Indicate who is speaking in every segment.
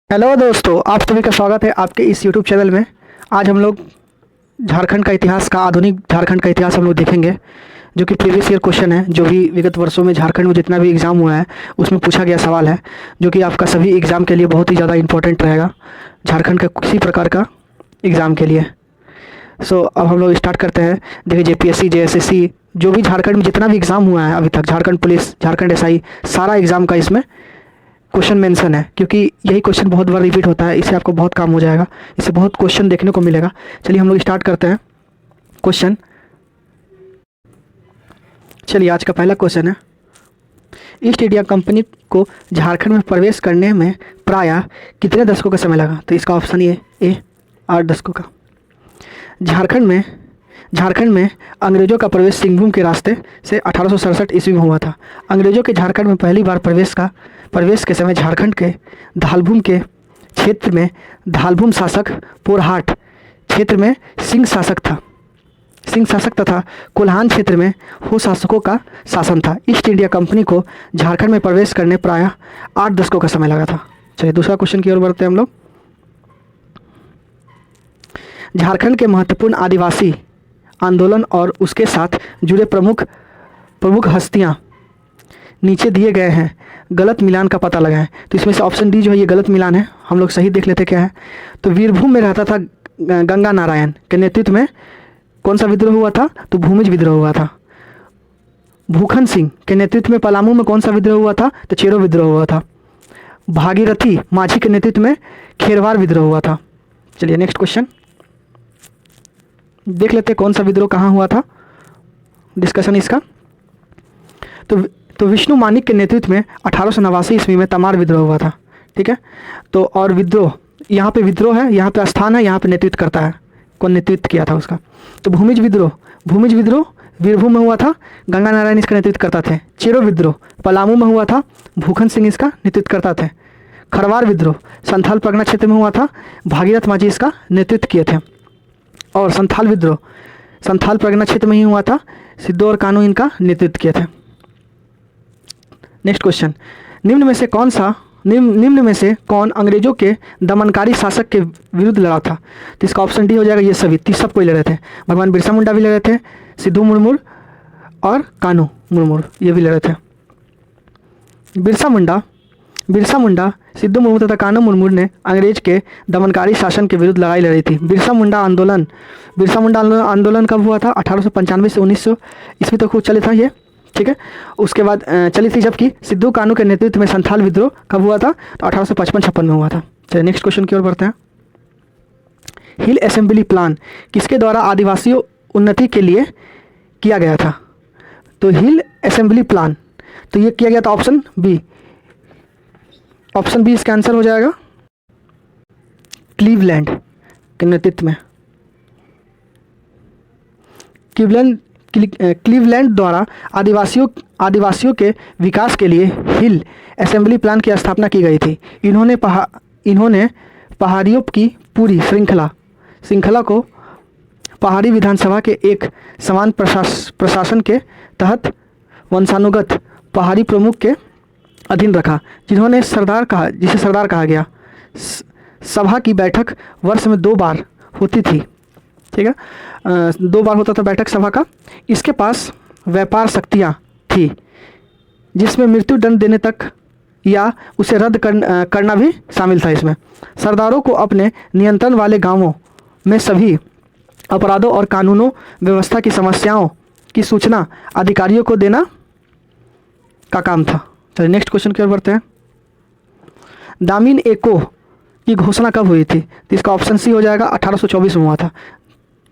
Speaker 1: Hello दोस्तों, आप सभी का स्वागत है आपके इस यूट्यूब चैनल में। आज हम लोग झारखंड का इतिहास का आधुनिक झारखंड का इतिहास हम लोग देखेंगे, जो कि प्रीवियस ईयर क्वेश्चन है, जो भी विगत वर्षों में झारखंड में जितना भी एग्ज़ाम हुआ है उसमें पूछा गया सवाल है, जो कि आपका सभी एग्ज़ाम के लिए बहुत ही ज़्यादा इंपॉर्टेंट रहेगा, झारखंड का किसी प्रकार का एग्ज़ाम के लिए। अब हम लोग स्टार्ट करते हैं। देखिए, जेपीएससी, जेएसएससी, जो भी झारखंड में जितना भी एग्ज़ाम हुआ है अभी तक, झारखंड पुलिस, झारखंड एसआई, सारा एग्ज़ाम का इसमें क्वेश्चन मेंशन है, क्योंकि यही क्वेश्चन बहुत बार रिपीट होता है। इससे आपको बहुत काम हो जाएगा, इससे बहुत क्वेश्चन देखने को मिलेगा। चलिए हम लोग स्टार्ट करते हैं क्वेश्चन। चलिए, आज का पहला क्वेश्चन है, ईस्ट इंडिया कंपनी को झारखंड में प्रवेश करने में प्रायः कितने दशकों का समय लगा? तो इसका ऑप्शन ये ए 8 दशकों का। झारखंड में अंग्रेज़ों का प्रवेश सिंहभूम के रास्ते से 1867 ईस्वी में हुआ था। अंग्रेज़ों के झारखंड में पहली बार प्रवेश के समय झारखंड के धालभूम के क्षेत्र में धालभूम शासक पोरहाट क्षेत्र में सिंह शासक तथा कोल्हान क्षेत्र में हो शासकों का शासन था। ईस्ट इंडिया कंपनी को झारखंड में प्रवेश करने प्रायः 8 दशकों का समय लगा था। चलिए दूसरा क्वेश्चन की ओर बढ़ते हैं हम लोग। झारखंड के महत्वपूर्ण आदिवासी आंदोलन और उसके साथ जुड़े प्रमुख हस्तियां नीचे दिए गए हैं, गलत मिलान का पता लगाएं। तो इसमें से ऑप्शन डी जो है ये गलत मिलान है। हम लोग सही देख लेते क्या है। तो वीरभूम में रहता था गंगा नारायण के नेतृत्व में कौन सा विद्रोह हुआ था? तो भूमिज विद्रोह हुआ था। भूखन सिंह के नेतृत्व में पलामू में कौन सा विद्रोह हुआ था? तो चेरो विद्रोह हुआ था। भागीरथी माझी के नेतृत्व में खेरवार विद्रोह हुआ था। चलिए नेक्स्ट क्वेश्चन देख लेते हैं, कौन सा विद्रोह कहाँ हुआ था, डिस्कशन इसका। तो विष्णु मानिक के नेतृत्व में 1889 ईस्वी में तमार विद्रोह हुआ था। ठीक है, तो और विद्रोह यहाँ पे विद्रोह है, यहाँ पे स्थान है, यहाँ पे नेतृत्व करता है, कौन नेतृत्व किया था उसका। तो भूमिज विद्रोह वीरभूम में हुआ था, गंगा नारायण इसका नेतृत्व करता थे। चेरो विद्रोह पलामू में हुआ था, भूखन सिंह इसका नेतृत्व करता थे। खरवार विद्रोह संथाल परगना क्षेत्र में हुआ था, भागीरथ माझी इसका नेतृत्व किए थे। और संथाल विद्रोह संथाल परगना क्षेत्र में ही हुआ था, सिद्धू और कानू इनका नेतृत्व किए थे। नेक्स्ट क्वेश्चन, निम्न में से कौन अंग्रेजों के दमनकारी शासक के विरुद्ध लड़ा था? तो इसका ऑप्शन डी हो जाएगा, ये सभी सब कोई लड़े थे। भगवान बिरसा मुंडा भी लड़े थे, सिद्धू मुर्मू और कानू मुर्मू ये भी लड़े थे। बिरसा मुंडा, सिद्धू मुर्मू तथा कानू मुर्मू ने अंग्रेज के दमनकारी शासन के विरुद्ध लड़ाई लड़ी थी। बिरसा मुंडा आंदोलन कब हुआ था? 1895 से 1900 ईस्वी तक चले था ये। ठीक है, उसके बाद चली थी, जबकि सिद्धू कानू के नेतृत्व में संथाल विद्रोह कब हुआ था? तो 1855-56 में हुआ था। चलिए नेक्स्ट क्वेश्चन की ओर बढ़ते हैं। हिल असेंबली प्लान किसके द्वारा आदिवासियों उन्नति के लिए किया गया था? तो हिल असेंबली प्लान तो ये किया गया था ऑप्शन बी इसका आंसर हो जाएगा, क्लीवलैंड के नेतृत्व में। क्लीवलैंड द्वारा आदिवासियों के विकास के लिए हिल असेंबली प्लान की स्थापना की गई थी। इन्होंने पहाड़ियों की पूरी श्रृंखला को पहाड़ी विधानसभा के एक समान प्रशासन के तहत वंशानुगत पहाड़ी प्रमुख के अधीन रखा, जिसे सरदार कहा गया। सभा की बैठक वर्ष में 2 बार होती थी। ठीक है, 2 बार होता था बैठक सभा का। इसके पास व्यापार शक्तियाँ थी, जिसमें मृत्यु दंड देने तक या उसे रद्द करना भी शामिल था। इसमें सरदारों को अपने नियंत्रण वाले गांवों में सभी अपराधों और कानूनों व्यवस्था की समस्याओं की सूचना अधिकारियों को देना का काम था। चलिए नेक्स्ट क्वेश्चन की ओर बढ़ते हैं। दामिन एको की घोषणा कब हुई थी? तो इसका ऑप्शन सी हो जाएगा, 1824 में हुआ था।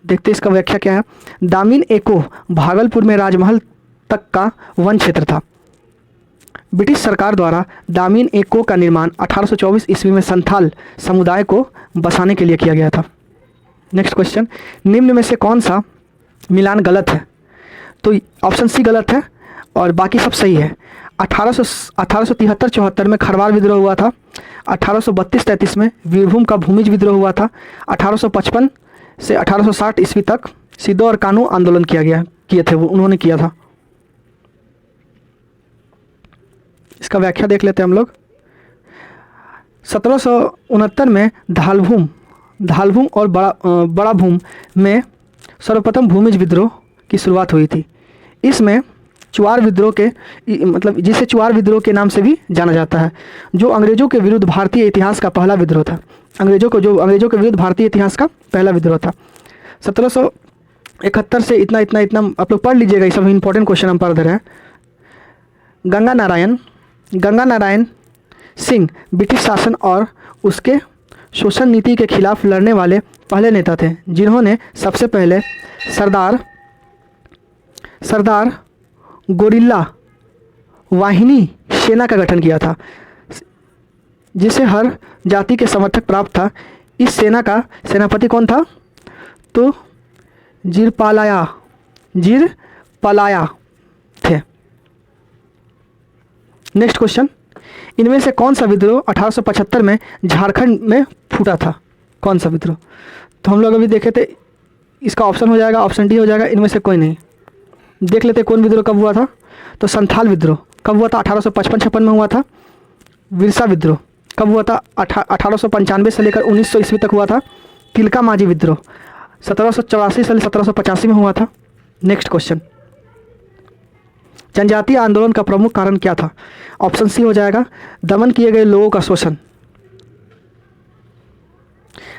Speaker 1: देखते हैं इसका व्याख्या क्या है। दामिन एको भागलपुर में राजमहल तक का वन क्षेत्र था। ब्रिटिश सरकार द्वारा दामिन एको का निर्माण 1824 ईस्वी में संथाल समुदाय को बसाने के लिए किया गया था। नेक्स्ट क्वेश्चन, निम्न में से कौन सा मिलान गलत है? तो ऑप्शन सी गलत है और बाकी सब सही है। 1873-74 में खरवार विद्रोह हुआ था। 1832-33 में वीरभूम का भूमिज विद्रोह हुआ था। 1855 से 1860 ईस्वी तक सिद्धू और कानू आंदोलन उन्होंने किया था। इसका व्याख्या देख लेते हैं हम लोग। 1769 में धालभूम और बड़ा भूम में सर्वप्रथम भूमिज विद्रोह की शुरुआत हुई थी। इसमें चुआर विद्रोह के मतलब जिसे चुआर विद्रोह के नाम से भी जाना जाता है, जो अंग्रेजों के विरुद्ध भारतीय इतिहास का पहला विद्रोह था। अंग्रेजों के विरुद्ध भारतीय इतिहास का पहला विद्रोह था। 1771 से इतना आप लोग पढ़ लीजिएगा, ये सब इंपॉर्टेंट क्वेश्चन हम पढ़ दे रहे हैं। गंगा नारायण सिंह ब्रिटिश शासन और उसके शोषण नीति के खिलाफ लड़ने वाले पहले नेता थे, जिन्होंने सबसे पहले सरदार गोरिल्ला वाहिनी सेना का गठन किया था, जिसे हर जाति के समर्थक प्राप्त था। इस सेना का सेनापति कौन था? तो जिरपालाया थे। नेक्स्ट क्वेश्चन, इनमें से कौन सा विद्रोह 1875 में झारखंड में फूटा था? कौन सा विद्रोह? तो हम लोग अभी देखे थे, इसका ऑप्शन हो जाएगा, ऑप्शन डी हो जाएगा, इनमें से कोई नहीं। देख लेते कौन विद्रोह कब हुआ था। तो संथाल विद्रोह कब हुआ था? 1855-56 में हुआ था। विरसा विद्रोह कब हुआ था? 1895 से लेकर 1900 ईस्वी तक हुआ था। तिलका मांझी विद्रोह 1784 से 1785 में हुआ था। नेक्स्ट क्वेश्चन, जनजातीय आंदोलन का प्रमुख कारण क्या था? ऑप्शन सी हो जाएगा, दमन किए गए लोगों का शोषण।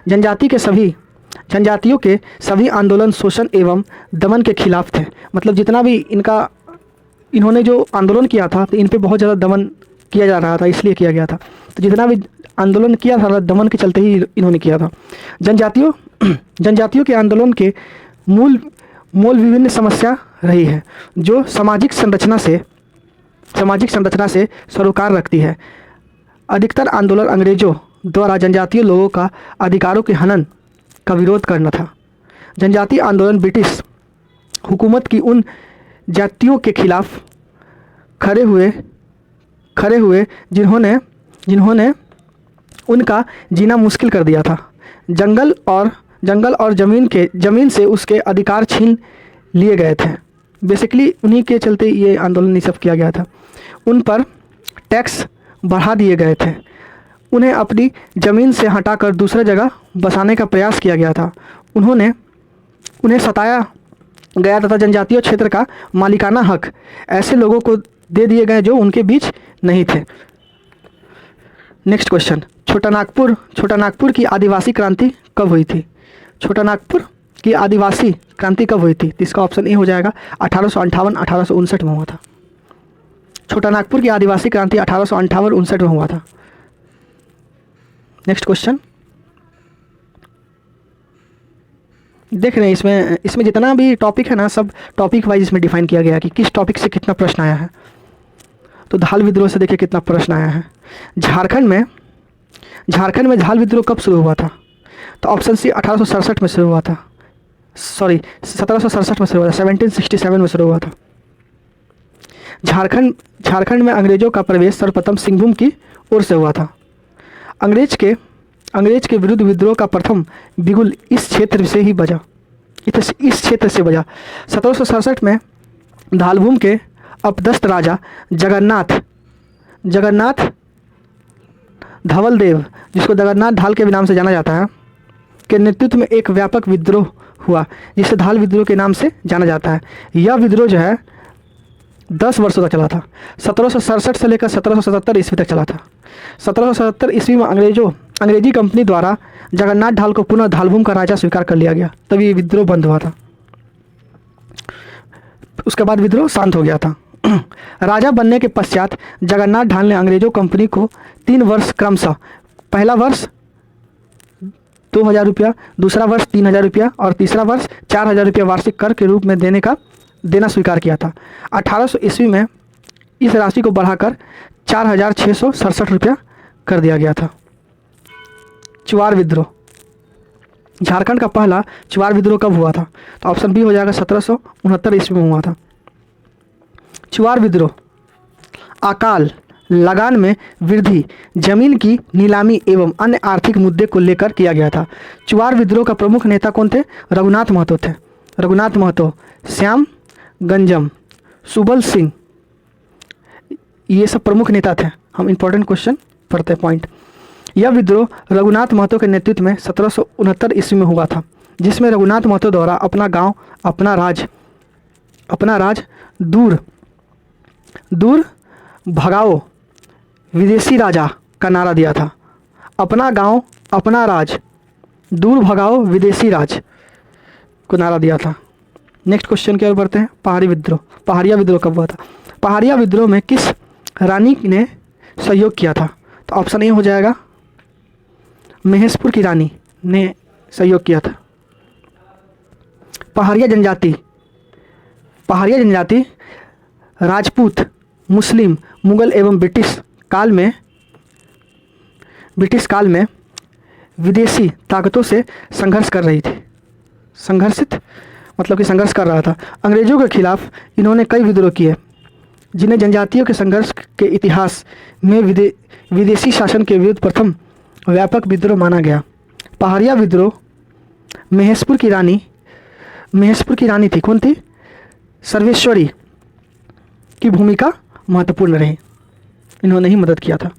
Speaker 1: जनजातियों के सभी आंदोलन शोषण एवं दमन के खिलाफ थे। मतलब जितना भी इन्होंने जो आंदोलन किया था तो इन पे बहुत ज़्यादा दमन किया जा रहा था, इसलिए किया गया था। तो जितना भी आंदोलन किया था दमन के चलते ही इन्होंने किया था। जनजातियों के आंदोलन के मूल विभिन्न समस्या रही है, जो सामाजिक संरचना से सरोकार रखती है। अधिकतर आंदोलन अंग्रेजों द्वारा जनजातीय लोगों का अधिकारों के हनन का विरोध करना था। जनजातीय आंदोलन ब्रिटिश हुकूमत की उन जातियों के खिलाफ खड़े हुए जिन्होंने उनका जीना मुश्किल कर दिया था। जंगल और ज़मीन से उसके अधिकार छीन लिए गए थे। बेसिकली उन्हीं के चलते ये आंदोलन सब किया गया था। उन पर टैक्स बढ़ा दिए गए थे। उन्हें अपनी ज़मीन से हटाकर दूसरे जगह बसाने का प्रयास किया गया था। उन्हें सताया गया तथा जनजातीय क्षेत्र का मालिकाना हक ऐसे लोगों को दे दिए गए जो उनके बीच नहीं थे। नेक्स्ट क्वेश्चन, छोटा नागपुर की आदिवासी क्रांति कब हुई थी? छोटा नागपुर की आदिवासी क्रांति कब हुई थी? तो इसका ऑप्शन ए हो जाएगा, 1858-1859 में हुआ था। छोटा नागपुर की आदिवासी क्रांति 1858-59 में हुआ था। नेक्स्ट क्वेश्चन, देख रहे हैं इसमें जितना भी टॉपिक है ना, सब टॉपिक वाइज इसमें डिफाइन किया गया है कि किस टॉपिक से कितना प्रश्न आया है। तो धाल विद्रोह से देखिए कितना प्रश्न आया है। झारखंड में धाल विद्रोह कब शुरू हुआ था? तो ऑप्शन सी 1867 में शुरू हुआ था। 1767 में शुरू हुआ था, 1767 में शुरू हुआ था। झारखंड में अंग्रेजों का प्रवेश सर्वप्रथम सिंहभूम की ओर से हुआ था। अंग्रेज के विरुद्ध विद्रोह का प्रथम बिगुल इस क्षेत्र से बजा। 1767 में धालभूम के अपदस्थ राजा जगन्नाथ धवलदेव, जिसको जगन्नाथ ढाल के भी नाम से जाना जाता है, के नेतृत्व में एक व्यापक विद्रोह हुआ, जिसे धाल विद्रोह के नाम से जाना जाता है। यह विद्रोह जो है 10 वर्षों तक चला था। 1767 से लेकर 1777 ईस्वी तक चला था। 1777 ईस्वी में अंग्रेजी कंपनी द्वारा जगन्नाथ ढाल को पुनः धालभूम का राजा स्वीकार कर लिया गया, तभी ये विद्रोह बंद हुआ था। उसके बाद विद्रोह शांत हो गया था। राजा बनने के पश्चात जगन्नाथ ढाल ने अंग्रेजों कंपनी को 3 वर्ष क्रमशः, पहला वर्ष 2000 रुपया, दूसरा वर्ष 3000 रुपया और तीसरा वर्ष 4000 रुपया वार्षिक कर के रूप में देना स्वीकार किया था। 1800 ईस्वी में इस राशि को बढ़ाकर 4667 रुपया कर दिया गया था। चुआर विद्रोह, झारखंड का पहला चुआर विद्रोह कब हुआ था? तो ऑप्शन बी हो जाएगा, 1769 ईस्वी में हुआ था। चुआर विद्रोह अकाल लगान में वृद्धि, जमीन की नीलामी एवं अन्य आर्थिक मुद्दे को लेकर किया गया था। चुआर विद्रोह का प्रमुख नेता कौन थे? रघुनाथ महतो थे। रघुनाथ महतो, श्याम गंजम, सुबल सिंह, ये सब प्रमुख नेता थे। हम इंपॉर्टेंट क्वेश्चन पढ़ते हैं पॉइंट। यह विद्रोह रघुनाथ महतो के नेतृत्व में 1769 ईस्वी में हुआ था, जिसमें रघुनाथ महतो द्वारा अपना गांव, अपना राज दूर भगाओ विदेशी राजा का नारा दिया था। अपना गांव, अपना राज, दूर भगाओ विदेशी राज को नारा दिया था। नेक्स्ट क्वेश्चन की ओर बढ़ते हैं। पहाड़िया विद्रोह कब हुआ था? पहाड़िया विद्रोह में किस रानी ने सहयोग किया था? तो ऑप्शन ए हो जाएगा, महेशपुर की रानी ने सहयोग किया था। पहाड़िया जनजाति राजपूत, मुस्लिम, मुगल एवं ब्रिटिश काल में विदेशी ताकतों से संघर्ष कर रही थी। संघर्ष कर रहा था। अंग्रेजों के खिलाफ इन्होंने कई विद्रोह किए, जिन्हें जनजातियों के संघर्ष के इतिहास में विदेशी शासन के विरुद्ध प्रथम व्यापक विद्रोह माना गया। पहाड़िया विद्रोह महेशपुर की रानी थी। कौन थी? सर्वेश्वरी की भूमिका महत्वपूर्ण रही, इन्होंने ही मदद किया था।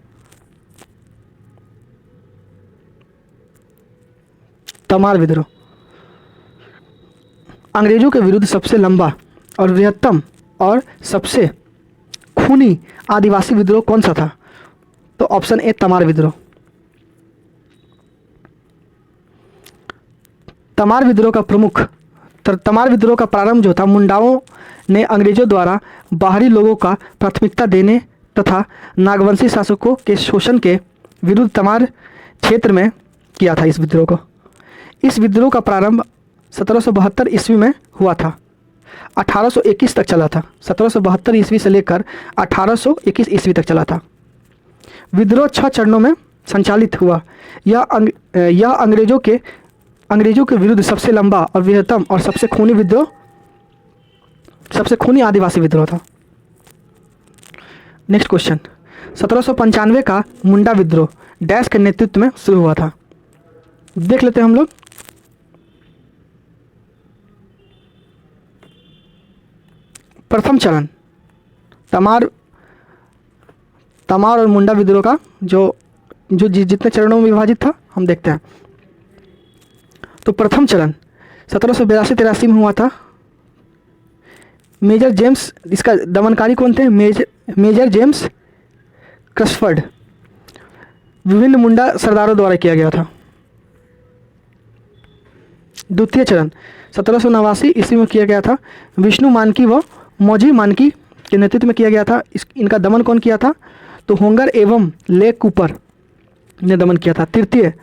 Speaker 1: तमार विद्रोह अंग्रेजों के विरुद्ध सबसे लंबा और बृहत्तम और सबसे खूनी आदिवासी विद्रोह कौन सा था? तो ऑप्शन ए, तमार विद्रोह। तमार विद्रोह का प्रारंभ जो था, मुंडाओं ने अंग्रेजों द्वारा बाहरी लोगों का प्राथमिकता देने तथा नागवंशी शासकों के शोषण के विरुद्ध तमार क्षेत्र में किया था। इस विद्रोह का प्रारंभ 1772 ईस्वी में हुआ था, 1821 तक चला था। 1772 ईस्वी से लेकर 1821 ईस्वी तक चला था। विद्रोह 6 चरणों में संचालित हुआ। यह अंग्रेजों के विरुद्ध सबसे लंबा और बृहत्तम और सबसे खूनी आदिवासी विद्रोह था। नेक्स्ट क्वेश्चन, 1795 का मुंडा विद्रोह डैश के नेतृत्व में शुरू हुआ था? देख लेते हैं हम लोग। प्रथम चरण तमार और मुंडा विद्रोह का जो जितने चरणों में विभाजित था, हम देखते हैं। तो प्रथम चरण 1782-83 में हुआ था। मेजर जेम्स, इसका दमनकारी कौन थे? मेजर जेम्स क्रसफर्ड, विभिन्न मुंडा सरदारों द्वारा किया गया था। द्वितीय चरण 1789 ईस्वी में किया गया था। विष्णु मानकी व मौजी मानकी के नेतृत्व में किया गया था। इनका दमन कौन किया था? तो होंगर एवं ले कूपर ने दमन किया था। तृतीय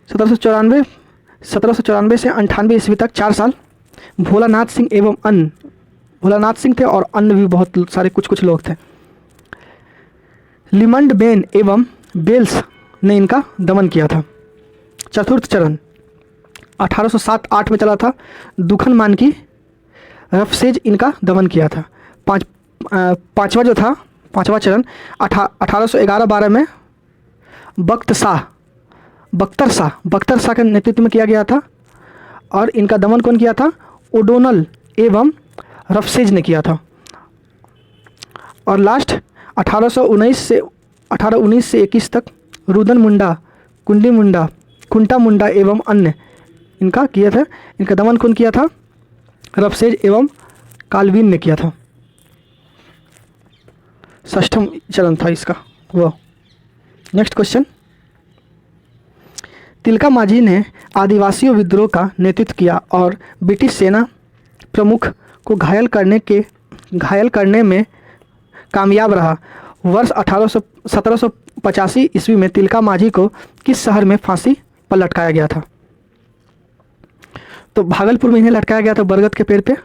Speaker 1: 1794 से 98 ईस्वी तक 4 साल भोलानाथ सिंह थे और अन्य भी बहुत सारे कुछ लोग थे। लिमंड बेन एवं बेल्स ने इनका दमन किया था। चतुर्थ चरण 1807-8 में चला था। दुखन मानकी, रफसेज इनका दमन किया था। पांचवा चरण 1811-12 में बख्तर शाह के नेतृत्व में किया गया था और इनका दमन कौन किया था? ओडोनल एवं रफसेज ने किया था। और लास्ट 1819 से 21 तक रुदन मुंडा, कुंटा मुंडा एवं अन्य इनका किया था। इनका दमन कौन किया था? रफसेज एवं काल्विन ने किया था। षष्ठम चरण था इसका वो। नेक्स्ट क्वेश्चन, तिलका माझी ने आदिवासियों विद्रोह का नेतृत्व किया और ब्रिटिश सेना प्रमुख को घायल करने में कामयाब रहा। वर्ष 1785 ईस्वी में तिलका माझी को किस शहर में फांसी पर लटकाया गया था? तो भागलपुर में इन्हें लटकाया गया था, बरगद के पेड़ पे।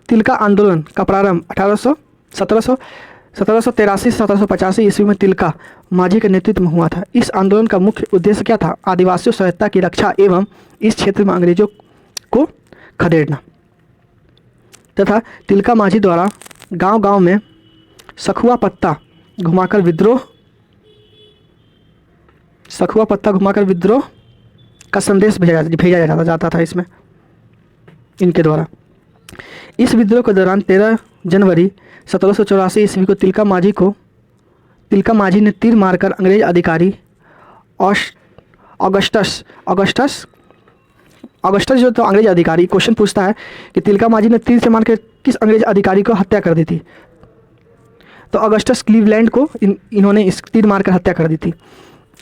Speaker 1: तिलका आंदोलन का प्रारंभ 1783 से 1785 ईस्वी में तिलका माझी के नेतृत्व में हुआ था। इस आंदोलन का मुख्य उद्देश्य क्या था? आदिवासियों सभ्यता की रक्षा एवं इस क्षेत्र में अंग्रेजों को खदेड़ना तथा तिलका माझी द्वारा गांव-गांव में सखुआ पत्ता घुमाकर विद्रोह का संदेश भेजा जाता था इसमें इनके द्वारा। इस विद्रोह के दौरान 13 जनवरी 1784 ईस्वी को तिलका माझी ने तीर मारकर अंग्रेज अधिकारी ऑगस्टस ऑगस्टस ऑगस्टस जो तो अंग्रेज अधिकारी क्वेश्चन पूछता है कि तिलका मांझी ने तीर से मार के किस अंग्रेज अधिकारी को हत्या कर दी थी, तो ऑगस्टस क्लीवलैंड को इन्होंने इस तीर मारकर हत्या कर दी थी।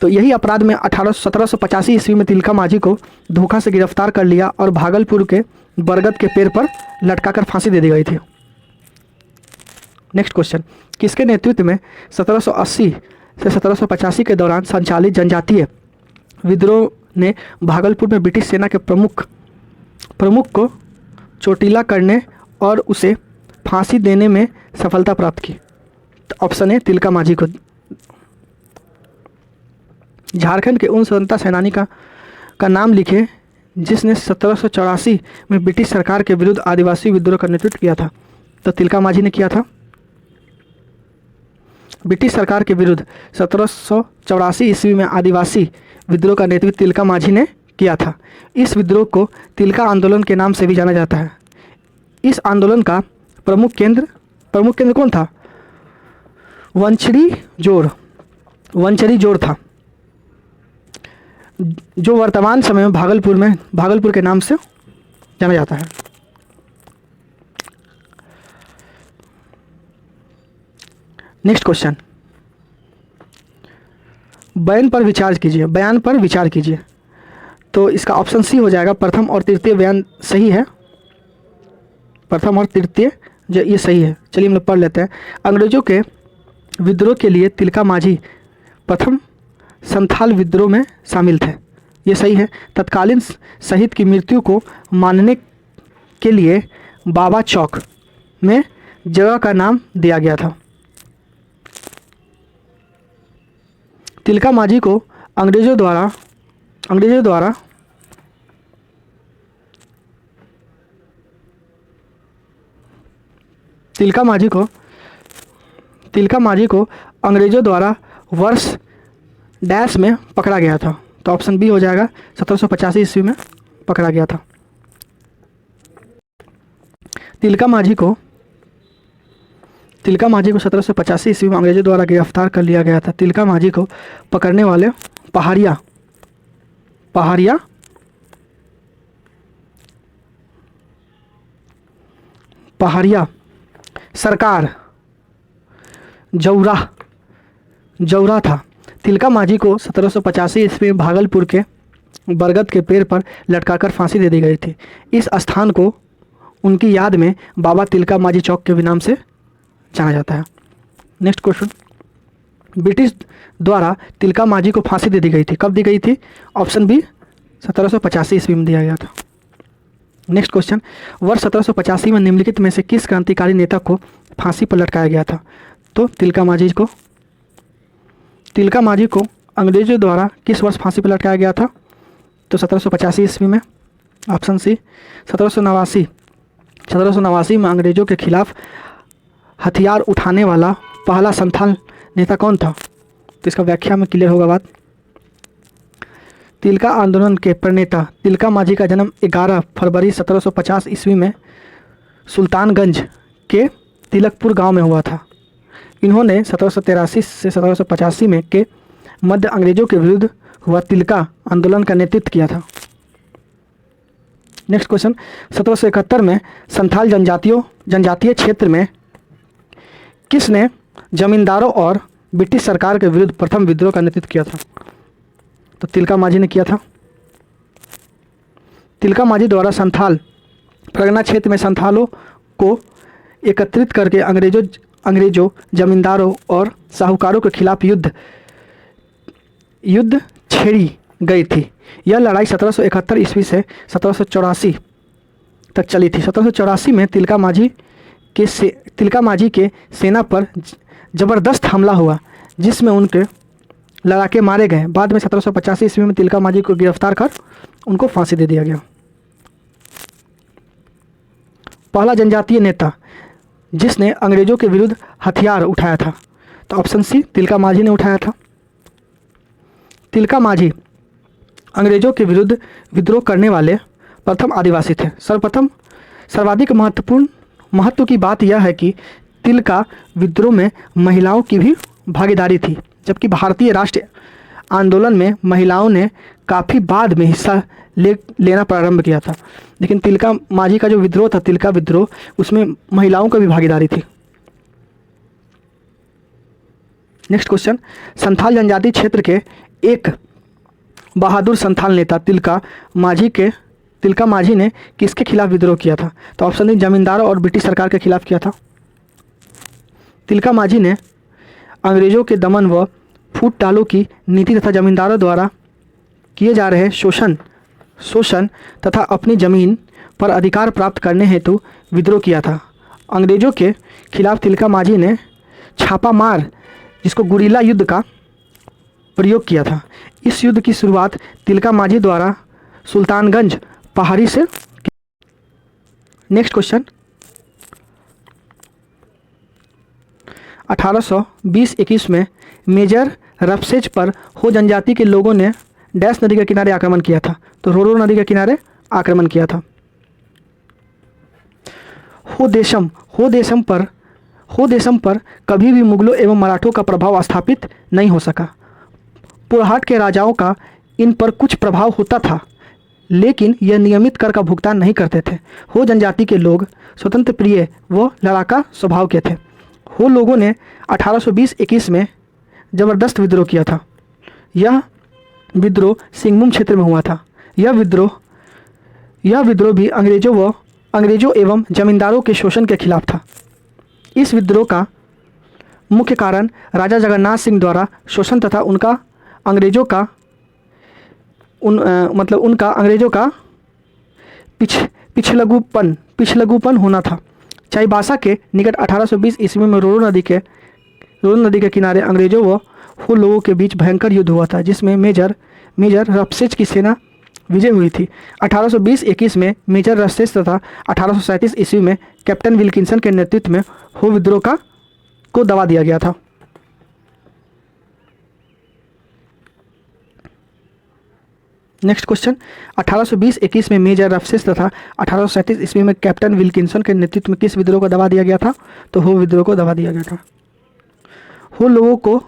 Speaker 1: तो यही अपराध में 1785 ईस्वी में तिलका मांझी को धोखा से गिरफ्तार कर लिया और भागलपुर के बरगद के पेड़ पर लटकाकर फांसी दे दी गई थी। नेक्स्ट क्वेश्चन, किसके नेतृत्व में 1780 से 1785 के दौरान संचालित जनजातीय विद्रोह ने भागलपुर में ब्रिटिश सेना के प्रमुख को चोटिला करने और उसे फांसी देने में सफलता प्राप्त की? तो ऑप्शन है तिलका मांझी को। झारखंड के उन स्वतंत्रता सेनानी का नाम लिखे जिसने 1784 में ब्रिटिश सरकार के विरुद्ध आदिवासी विद्रोह का नेतृत्व किया था? तो तिलका मांझी ने किया था। ब्रिटिश सरकार के विरुद्ध 1784 ईस्वी में आदिवासी विद्रोह का नेतृत्व तिलका मांझी ने किया था। इस विद्रोह को तिलका आंदोलन के नाम से भी जाना जाता है। इस आंदोलन का प्रमुख केंद्र कौन था? वंचरी जोड़ था, जो वर्तमान समय में भागलपुर के नाम से जाना जाता है। नेक्स्ट क्वेश्चन, बयान पर विचार कीजिए। तो इसका ऑप्शन सी हो जाएगा। प्रथम और तृतीय बयान सही है, प्रथम और तृतीय जो ये सही है। चलिए हम लोग पढ़ लेते हैं। अंग्रेजों के विद्रोह के लिए तिलका मांझी प्रथम संथाल विद्रोह में शामिल थे, ये सही है। तत्कालीन शहीद की मृत्यु को मानने के लिए बाबा चौक में जगह का नाम दिया गया था। तिलका मांझी को अंग्रेजों द्वारा वर्ष डैश में पकड़ा गया था। तो ऑप्शन बी हो जाएगा, 1785 ईस्वी में पकड़ा गया था। तिलका मांझी को 1785 ईस्वी में अंग्रेजों द्वारा गिरफ्तार कर लिया गया था। तिलका मांझी को पकड़ने वाले पहाड़िया सरकार जौरा था। तिलका मांझी को 1785 ईस्वी में भागलपुर के बरगद के पेड़ पर लटकाकर फांसी दे दी गई थी। इस स्थान को उनकी याद में बाबा तिलका मांझी चौक के भी नाम से जाना जाता है। नेक्स्ट क्वेश्चन, ब्रिटिश द्वारा तिलका मांझी को फांसी दे दी गई थी, कब दी गई थी? ऑप्शन बी, 1785 ईस्वी में दिया गया था। नेक्स्ट क्वेश्चन, वर्ष 1785 में निम्नलिखित में से किस क्रांतिकारी नेता को फांसी पर लटकाया गया था? तो तिलका मांझी को अंग्रेजों द्वारा किस वर्ष फांसी पर लटकाया गया था? तो 1785 ईस्वी में। ऑप्शन सी, 1789 में अंग्रेजों के खिलाफ हथियार उठाने वाला पहला संथाल नेता कौन था? तो इसका व्याख्या में क्लियर होगा बात। तिलका आंदोलन के प्रणेता तिलका मांझी का जन्म 11 फरवरी 1750 ईस्वी में सुल्तानगंज के तिलकपुर गांव में हुआ था। इन्होंने 1783 से 1785 में के मध्य अंग्रेजों के विरुद्ध हुआ तिलका आंदोलन का नेतृत्व किया था। नेक्स्ट क्वेश्चन, 1771 में संथाल जनजातीय क्षेत्र में किसने जमींदारों और ब्रिटिश सरकार के विरुद्ध प्रथम विद्रोह का नेतृत्व किया था? तो तिलका मांझी ने किया था। तिलका मांझी द्वारा संथाल परगना क्षेत्र में संथालों को एकत्रित करके अंग्रेजों जमींदारों और साहूकारों के खिलाफ युद्ध छेड़ी गई थी। यह लड़ाई 1771 ईस्वी से 1784 तक चली थी। 1784 में तिलका मांझी के सेना पर जबरदस्त हमला हुआ, जिसमें उनके लड़ाके मारे गए। बाद में 1785 ईस्वी में तिलका मांझी को गिरफ्तार कर उनको फांसी दे दिया गया। पहला जनजातीय नेता जिसने अंग्रेजों के विरुद्ध हथियार उठाया था? तो ऑप्शन सी, तिलका मांझी ने उठाया था। तिलका मांझी अंग्रेजों के विरुद्ध विद्रोह करने वाले प्रथम आदिवासी थे। सर्वाधिक महत्व की बात यह है कि तिलका विद्रोह में महिलाओं की भी भागीदारी थी, जबकि भारतीय राष्ट्रीय आंदोलन में महिलाओं ने काफ़ी बाद में हिस्सा लेना प्रारंभ किया था। लेकिन तिलका मांझी का जो विद्रोह था, तिलका विद्रोह, उसमें महिलाओं की भी भागीदारी थी। नेक्स्ट क्वेश्चन, संथाल जनजाति क्षेत्र के एक बहादुर संथाल नेता तिलका मांझी ने किसके खिलाफ विद्रोह किया था? तो ऑप्शन डी, जमींदारों और ब्रिटिश सरकार के खिलाफ किया था। तिलका मांझी ने अंग्रेजों के दमन व फूट डालो की नीति तथा जमींदारों द्वारा किए जा रहे शोषण तथा अपनी जमीन पर अधिकार प्राप्त करने हेतु विद्रोह किया था। अंग्रेजों के खिलाफ तिलका मांझी ने छापा मार, जिसको गुरिल्ला युद्ध का प्रयोग किया था। इस युद्ध की शुरुआत तिलका मांझी द्वारा सुल्तानगंज पहाड़ी से। नेक्स्ट क्वेश्चन, 1820-21 में मेजर रफसेज पर हो जनजाति के लोगों ने डैश नदी के किनारे आक्रमण किया था? तो रोरो नदी के किनारे आक्रमण किया था। हो देशम पर कभी भी मुगलों एवं मराठों का प्रभाव स्थापित नहीं हो सका। पुरहाट के राजाओं का इन पर कुछ प्रभाव होता था, लेकिन यह नियमित कर का भुगतान नहीं करते थे। हो जनजाति के लोग स्वतंत्र प्रिय व लड़ाका स्वभाव के थे। हो लोगों ने 1820-21 में जबरदस्त विद्रोह किया था। यह विद्रोह सिंहभूम क्षेत्र में हुआ था। यह विद्रोह भी अंग्रेजों एवं जमींदारों के शोषण के खिलाफ था। इस विद्रोह का मुख्य कारण राजा जगन्नाथ सिंह द्वारा शोषण तथा उनका अंग्रेजों का पिछलग्गूपन होना था। चाईबासा के निकट 1820 ईस्वी में रोरो नदी के किनारे अंग्रेजों व हो लोगों के बीच भयंकर युद्ध हुआ था, जिसमें मेजर रफसेज की सेना विजय हुई थी। 1820-21 में मेजर रफसेज तथा 1837 ईस्वी में कैप्टन विल्किंसन के नेतृत्व में हो विद्रोह को दबा दिया गया था। नेक्स्ट क्वेश्चन, 1820-21 में मेजर रफसेज तथा 1837 ईस्वी में कैप्टन विल्किंसन के नेतृत्व में किस विद्रोह को दबा दिया गया था? तो हो विद्रोह को दबा दिया गया था। हो लोगों को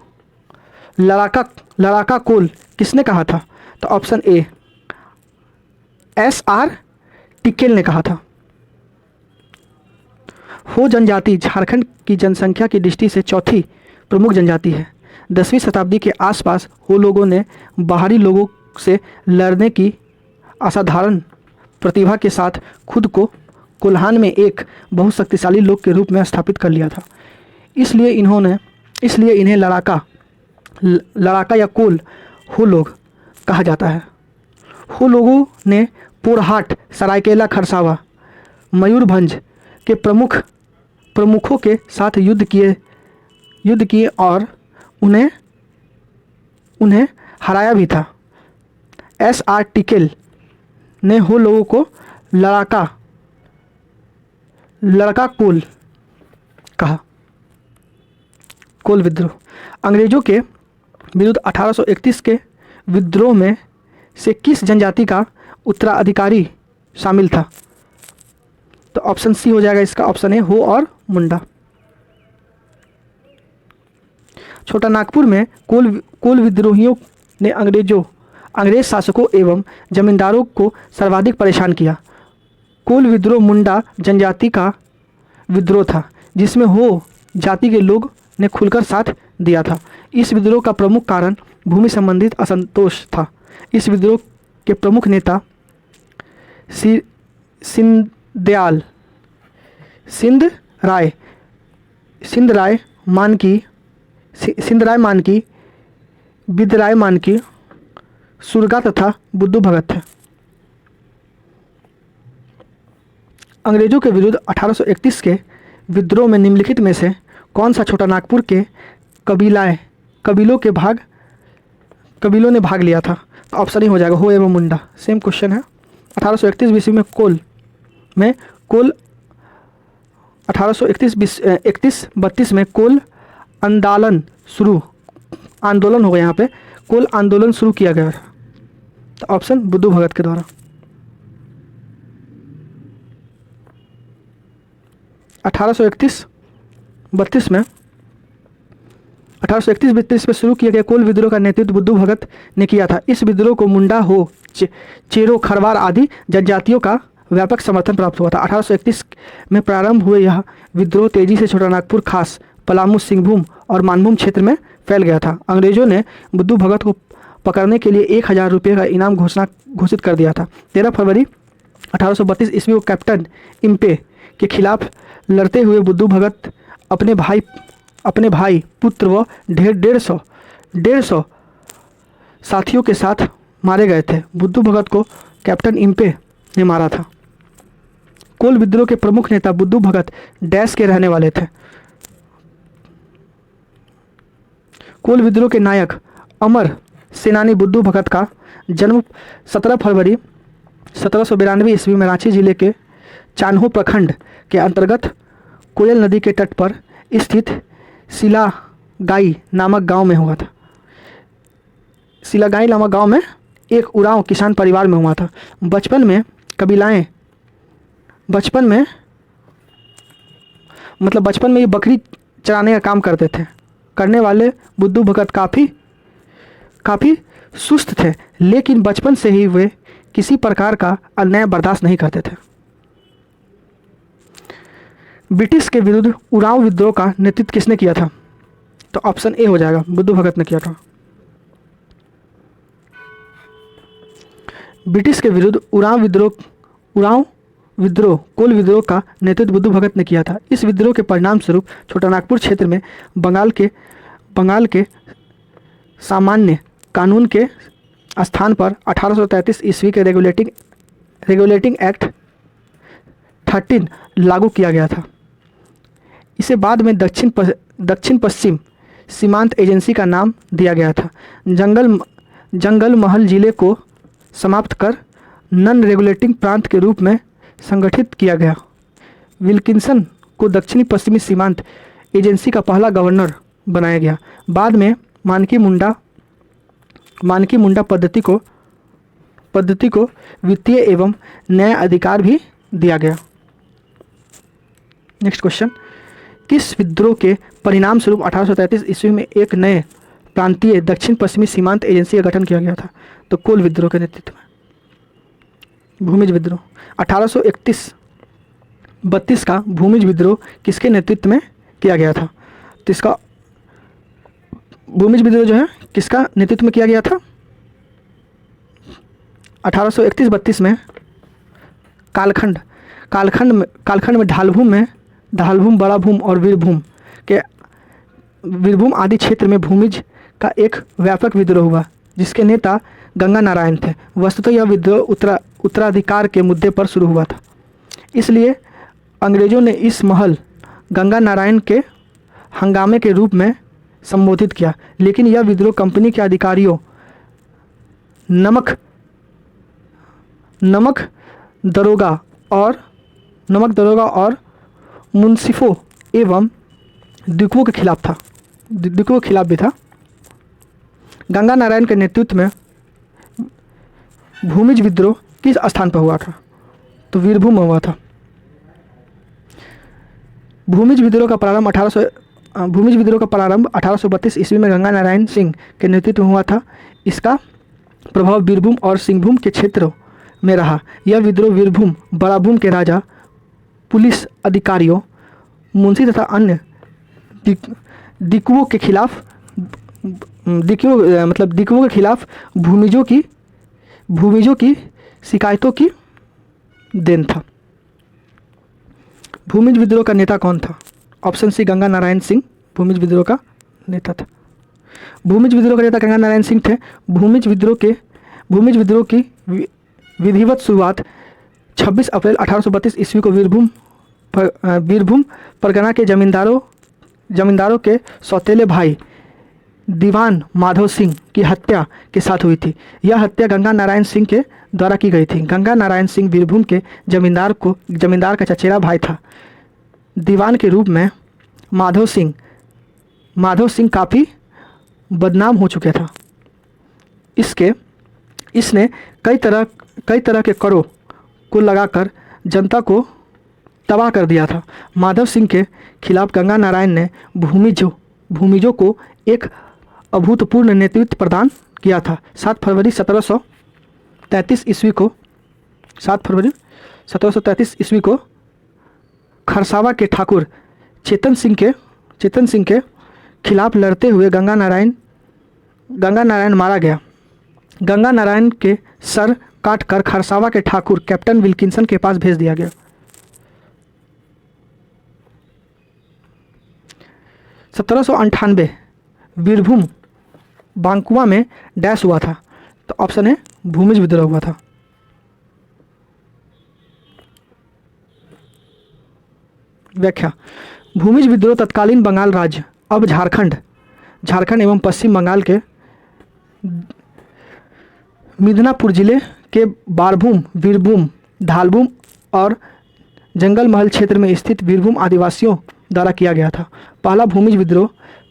Speaker 1: लड़ाका कोल किसने कहा था? तो ऑप्शन ए, SR टिकेल ने कहा था। हो जनजाति झारखंड की जनसंख्या की दृष्टि से चौथी प्रमुख जनजाति है। 10वीं शताब्दी के आसपास हो लोगों ने बाहरी लोगों से लड़ने की असाधारण प्रतिभा के साथ खुद को कोल्हान में एक बहुत शक्तिशाली लोग के रूप में स्थापित कर लिया था। इसलिए इन्हें लड़ाका या कोल हो लोग कहा जाता है। हो लोगों ने पुरहाट, सरायकेला खरसावा, मयूरभंज के प्रमुखों के साथ युद्ध किए और उन्हें हराया भी था। SR टिकेल ने हो लोगों को लड़का कोल कहा। कोल विद्रोह, अंग्रेजों के विरुद्ध 1831 के विद्रोह में से किस जनजाति का उत्तराधिकारी शामिल था? तो ऑप्शन सी हो जाएगा इसका, ऑप्शन ए, हो और मुंडा। छोटा नागपुर में कोल विद्रोहियों ने अंग्रेज शासकों एवं जमींदारों को सर्वाधिक परेशान किया। कोल विद्रोह मुंडा जनजाति का विद्रोह था, जिसमें हो जाति के लोग ने खुलकर साथ दिया था। इस विद्रोह का प्रमुख कारण भूमि संबंधित असंतोष था। इस विद्रोह के प्रमुख नेता सिंधराय मानकी, बिदराय मानकी, सुरगा तथा बुद्धू भगत थे। अंग्रेजों के विरुद्ध 1831 के विद्रोह में निम्नलिखित में से कौन सा छोटा नागपुर के कबीलों ने भाग लिया था? तो ऑप्शन ही हो जाएगा, हो एवं मुंडा। सेम क्वेश्चन है। 1831 ईस्वी में कोल 1831-32 में कोल आंदोलन हो गया। यहाँ पे कोल आंदोलन शुरू किया गया। तो ऑप्शन बुद्धू भगत के द्वारा। 1831-32 में 1831-32 में शुरू किया गया कोल विद्रोह का नेतृत्व बुद्धू भगत ने किया था। इस विद्रोह को मुंडा, हो, चेरो, खरवार आदि जनजातियों का व्यापक समर्थन प्राप्त हुआ था। 1831 में प्रारंभ हुए यह विद्रोह तेजी से छोटानागपुर, खास पलामू, सिंहभूम और मानभूम क्षेत्र में फैल गया था। अंग्रेजों ने बुद्धू भगत को पकड़ने के लिए 1000 रुपये का इनाम घोषित कर दिया था। 13 फरवरी 1832 ईस्वी को कैप्टन इम्पे के खिलाफ लड़ते हुए बुद्धू भगत अपने भाई, पुत्र व 150 साथियों के साथ मारे गए थे। बुद्धू भगत को कैप्टन इम्पे ने मारा था। कोल विद्रोह के प्रमुख नेता बुद्धू भगत डैश के रहने वाले थे। कोल विद्रोह के नायक अमर सेनानी बुद्धू भगत का जन्म 17 फरवरी 1792 ईस्वी में रांची जिले के चान्हो प्रखंड के अंतर्गत कोयल नदी के तट पर स्थित सिलागाई नामक गांव में हुआ था। सिलागाई नामक गांव में एक उरांव किसान परिवार में हुआ था। बचपन में ये बकरी चराने का काम करने वाले बुद्धू भगत काफ़ी सुस्त थे, लेकिन बचपन से ही वे किसी प्रकार का अन्याय बर्दाश्त नहीं करते थे। ब्रिटिश के विरुद्ध उरांव विद्रोह का नेतृत्व किसने किया था? तो ऑप्शन ए हो जाएगा, बुद्धू भगत ने किया था। ब्रिटिश के विरुद्ध उरांव विद्रोह कोल विद्रोह का नेतृत्व बुद्धू भगत ने किया था। इस विद्रोह के परिणाम स्वरूप छोटानागपुर क्षेत्र में बंगाल के सामान्य कानून के स्थान पर 1833 ईस्वी के रेगुलेटिंग एक्ट 13 लागू किया गया था। इसे बाद में दक्षिण पश्चिम सीमांत एजेंसी का नाम दिया गया था। जंगल महल जिले को समाप्त कर नॉन रेगुलेटिंग प्रांत के रूप में संगठित किया गया। विल्किंसन को दक्षिणी पश्चिमी सीमांत एजेंसी का पहला गवर्नर बनाया गया। बाद में मानकी मुंडा पद्धति को वित्तीय एवं न्याय अधिकार भी दिया गया। नेक्स्ट क्वेश्चन, किस विद्रोह के परिणाम स्वरूप 1833 ईस्वी में एक नए प्रांतीय दक्षिण पश्चिमी सीमांत एजेंसी का गठन किया गया था? तो कोल विद्रोह के नेतृत्व में। भूमिज विद्रोह 1831-32 का भूमिज विद्रोह किसके नेतृत्व में किया गया था? तो इसका भूमिज विद्रोह जो है किसका नेतृत्व में किया गया था? 1831-32 में कालखंड में ढालभूम, बड़ा भूम और वीरभूम आदि क्षेत्र में भूमिज का एक व्यापक विद्रोह हुआ, जिसके नेता गंगा नारायण थे। वस्तुतः यह विद्रोह उत्तराधिकार के मुद्दे पर शुरू हुआ था, इसलिए अंग्रेजों ने इस महल गंगा नारायण के हंगामे के रूप में संबोधित किया। लेकिन यह विद्रोह कंपनी के अधिकारियों, नमक दरोगा और मुंसिफों एवं दिकुओं के खिलाफ भी था। गंगा नारायण के नेतृत्व में भूमिज विद्रोह किस स्थान पर हुआ था? तो वीरभूम में हुआ था। भूमिज विद्रोह का प्रारंभ 1832 ईस्वी में गंगा नारायण सिंह के नेतृत्व में हुआ था। इसका प्रभाव वीरभूम और सिंहभूम के क्षेत्रों में रहा। यह विद्रोह वीरभूम, बड़ा भूम के राजा, पुलिस अधिकारियों, मुंशी तथा अन्य दिकुओं के खिलाफ भूमिजों की शिकायतों की देन था। भूमिज विद्रोह का नेता कौन था? ऑप्शन सी, गंगा नारायण सिंह भूमिज विद्रोह का नेता था। भूमिज विद्रोह का नेता गंगा नारायण सिंह थे। भूमिज विद्रोह की विधिवत शुरुआत 26 अप्रैल 1832 ईस्वी को वीरभूम परगना के जमींदारों के सौतेले भाई दीवान माधव सिंह की हत्या के साथ हुई थी। यह हत्या गंगा नारायण सिंह के द्वारा की गई थी। गंगा नारायण सिंह वीरभूम के जमींदार का चचेरा भाई था। दीवान के रूप में माधव सिंह काफ़ी बदनाम हो चुके था। इसने कई तरह के करों को लगाकर जनता को तबाह कर दिया था। माधव सिंह के खिलाफ गंगा नारायण ने भूमिजों को एक अभूतपूर्व नेतृत्व प्रदान किया था। 7 फरवरी 1733 ईस्वी को 7 फरवरी 1733 ईस्वी को खरसावा के ठाकुर चेतन सिंह के खिलाफ लड़ते हुए गंगा नारायण मारा गया। गंगा नारायण के सर काटकर खरसावा के ठाकुर कैप्टन विल्किंसन के पास भेज दिया गया। 1798 बीरभूम बांकुआ में डैश हुआ था। तो ऑप्शन है भूमिज विद्रोह हुआ था। व्याख्या। भूमिज विद्रोह तत्कालीन बंगाल राज्य अब झारखंड एवं पश्चिम बंगाल के मिदनापुर जिले के बारभूम, वीरभूम, ढालभूम और जंगल महल क्षेत्र में स्थित वीरभूम आदिवासियों द्वारा किया गया था। पहला भूमिज विद्रोह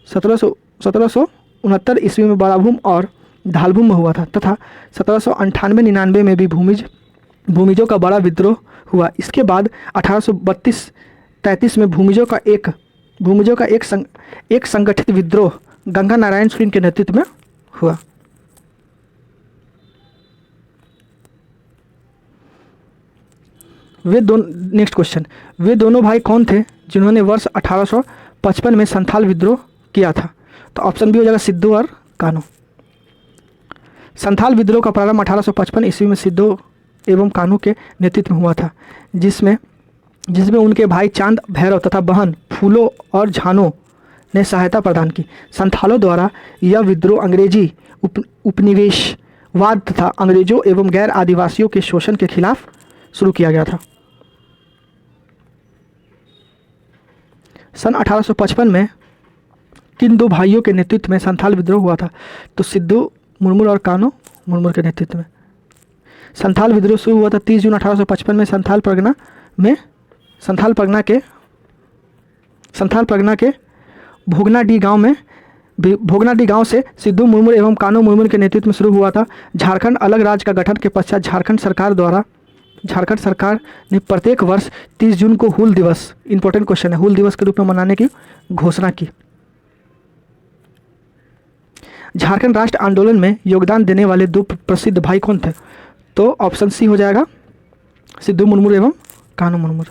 Speaker 1: 1769 ईस्वी में बाराभूम और ढालभूम में हुआ था तथा 1798-99 में भी भूमिजों का बड़ा विद्रोह हुआ। इसके बाद 1832-33 में भूमिजों का एक संगठित विद्रोह गंगा नारायण सिंह के नेतृत्व में हुआ। नेक्स्ट क्वेश्चन, वे दोनों भाई कौन थे जिन्होंने वर्ष 1855 में संथाल विद्रोह किया था? तो ऑप्शन बी हो जाएगा सिद्धू और कान्हू। संथाल विद्रोह का प्रारंभ 1855 ईस्वी में सिद्धू एवं कान्हू के नेतृत्व में हुआ था, जिसमें उनके भाई चांद भैरव तथा बहन फूलो और झानो ने सहायता प्रदान की। संथालों द्वारा यह विद्रोह अंग्रेजी उपनिवेशवाद तथा अंग्रेजों एवं गैर आदिवासियों के शोषण के खिलाफ शुरू किया गया था। सन 1855 में किन दो भाइयों के नेतृत्व में संथाल विद्रोह हुआ था? तो सिद्धू मुर्मू और कान्हू मुर्मू के नेतृत्व में। संथाल विद्रोह शुरू हुआ था 30 जून 1855 में संथाल परगना के भोगनाडी गांव से सिद्धू मुर्मू एवं कान्हू मुर्मू के नेतृत्व में शुरू हुआ था। झारखंड अलग राज्य का गठन के पश्चात झारखंड सरकार ने प्रत्येक वर्ष 30 जून को हूल दिवस, इंपॉर्टेंट क्वेश्चन है, हूल दिवस के रूप में मनाने की घोषणा की। झारखंड राष्ट्र आंदोलन में योगदान देने वाले दो प्रसिद्ध भाई कौन थे? तो ऑप्शन सी हो जाएगा सिद्धू मुर्मू एवं कान्हू मुर्मू।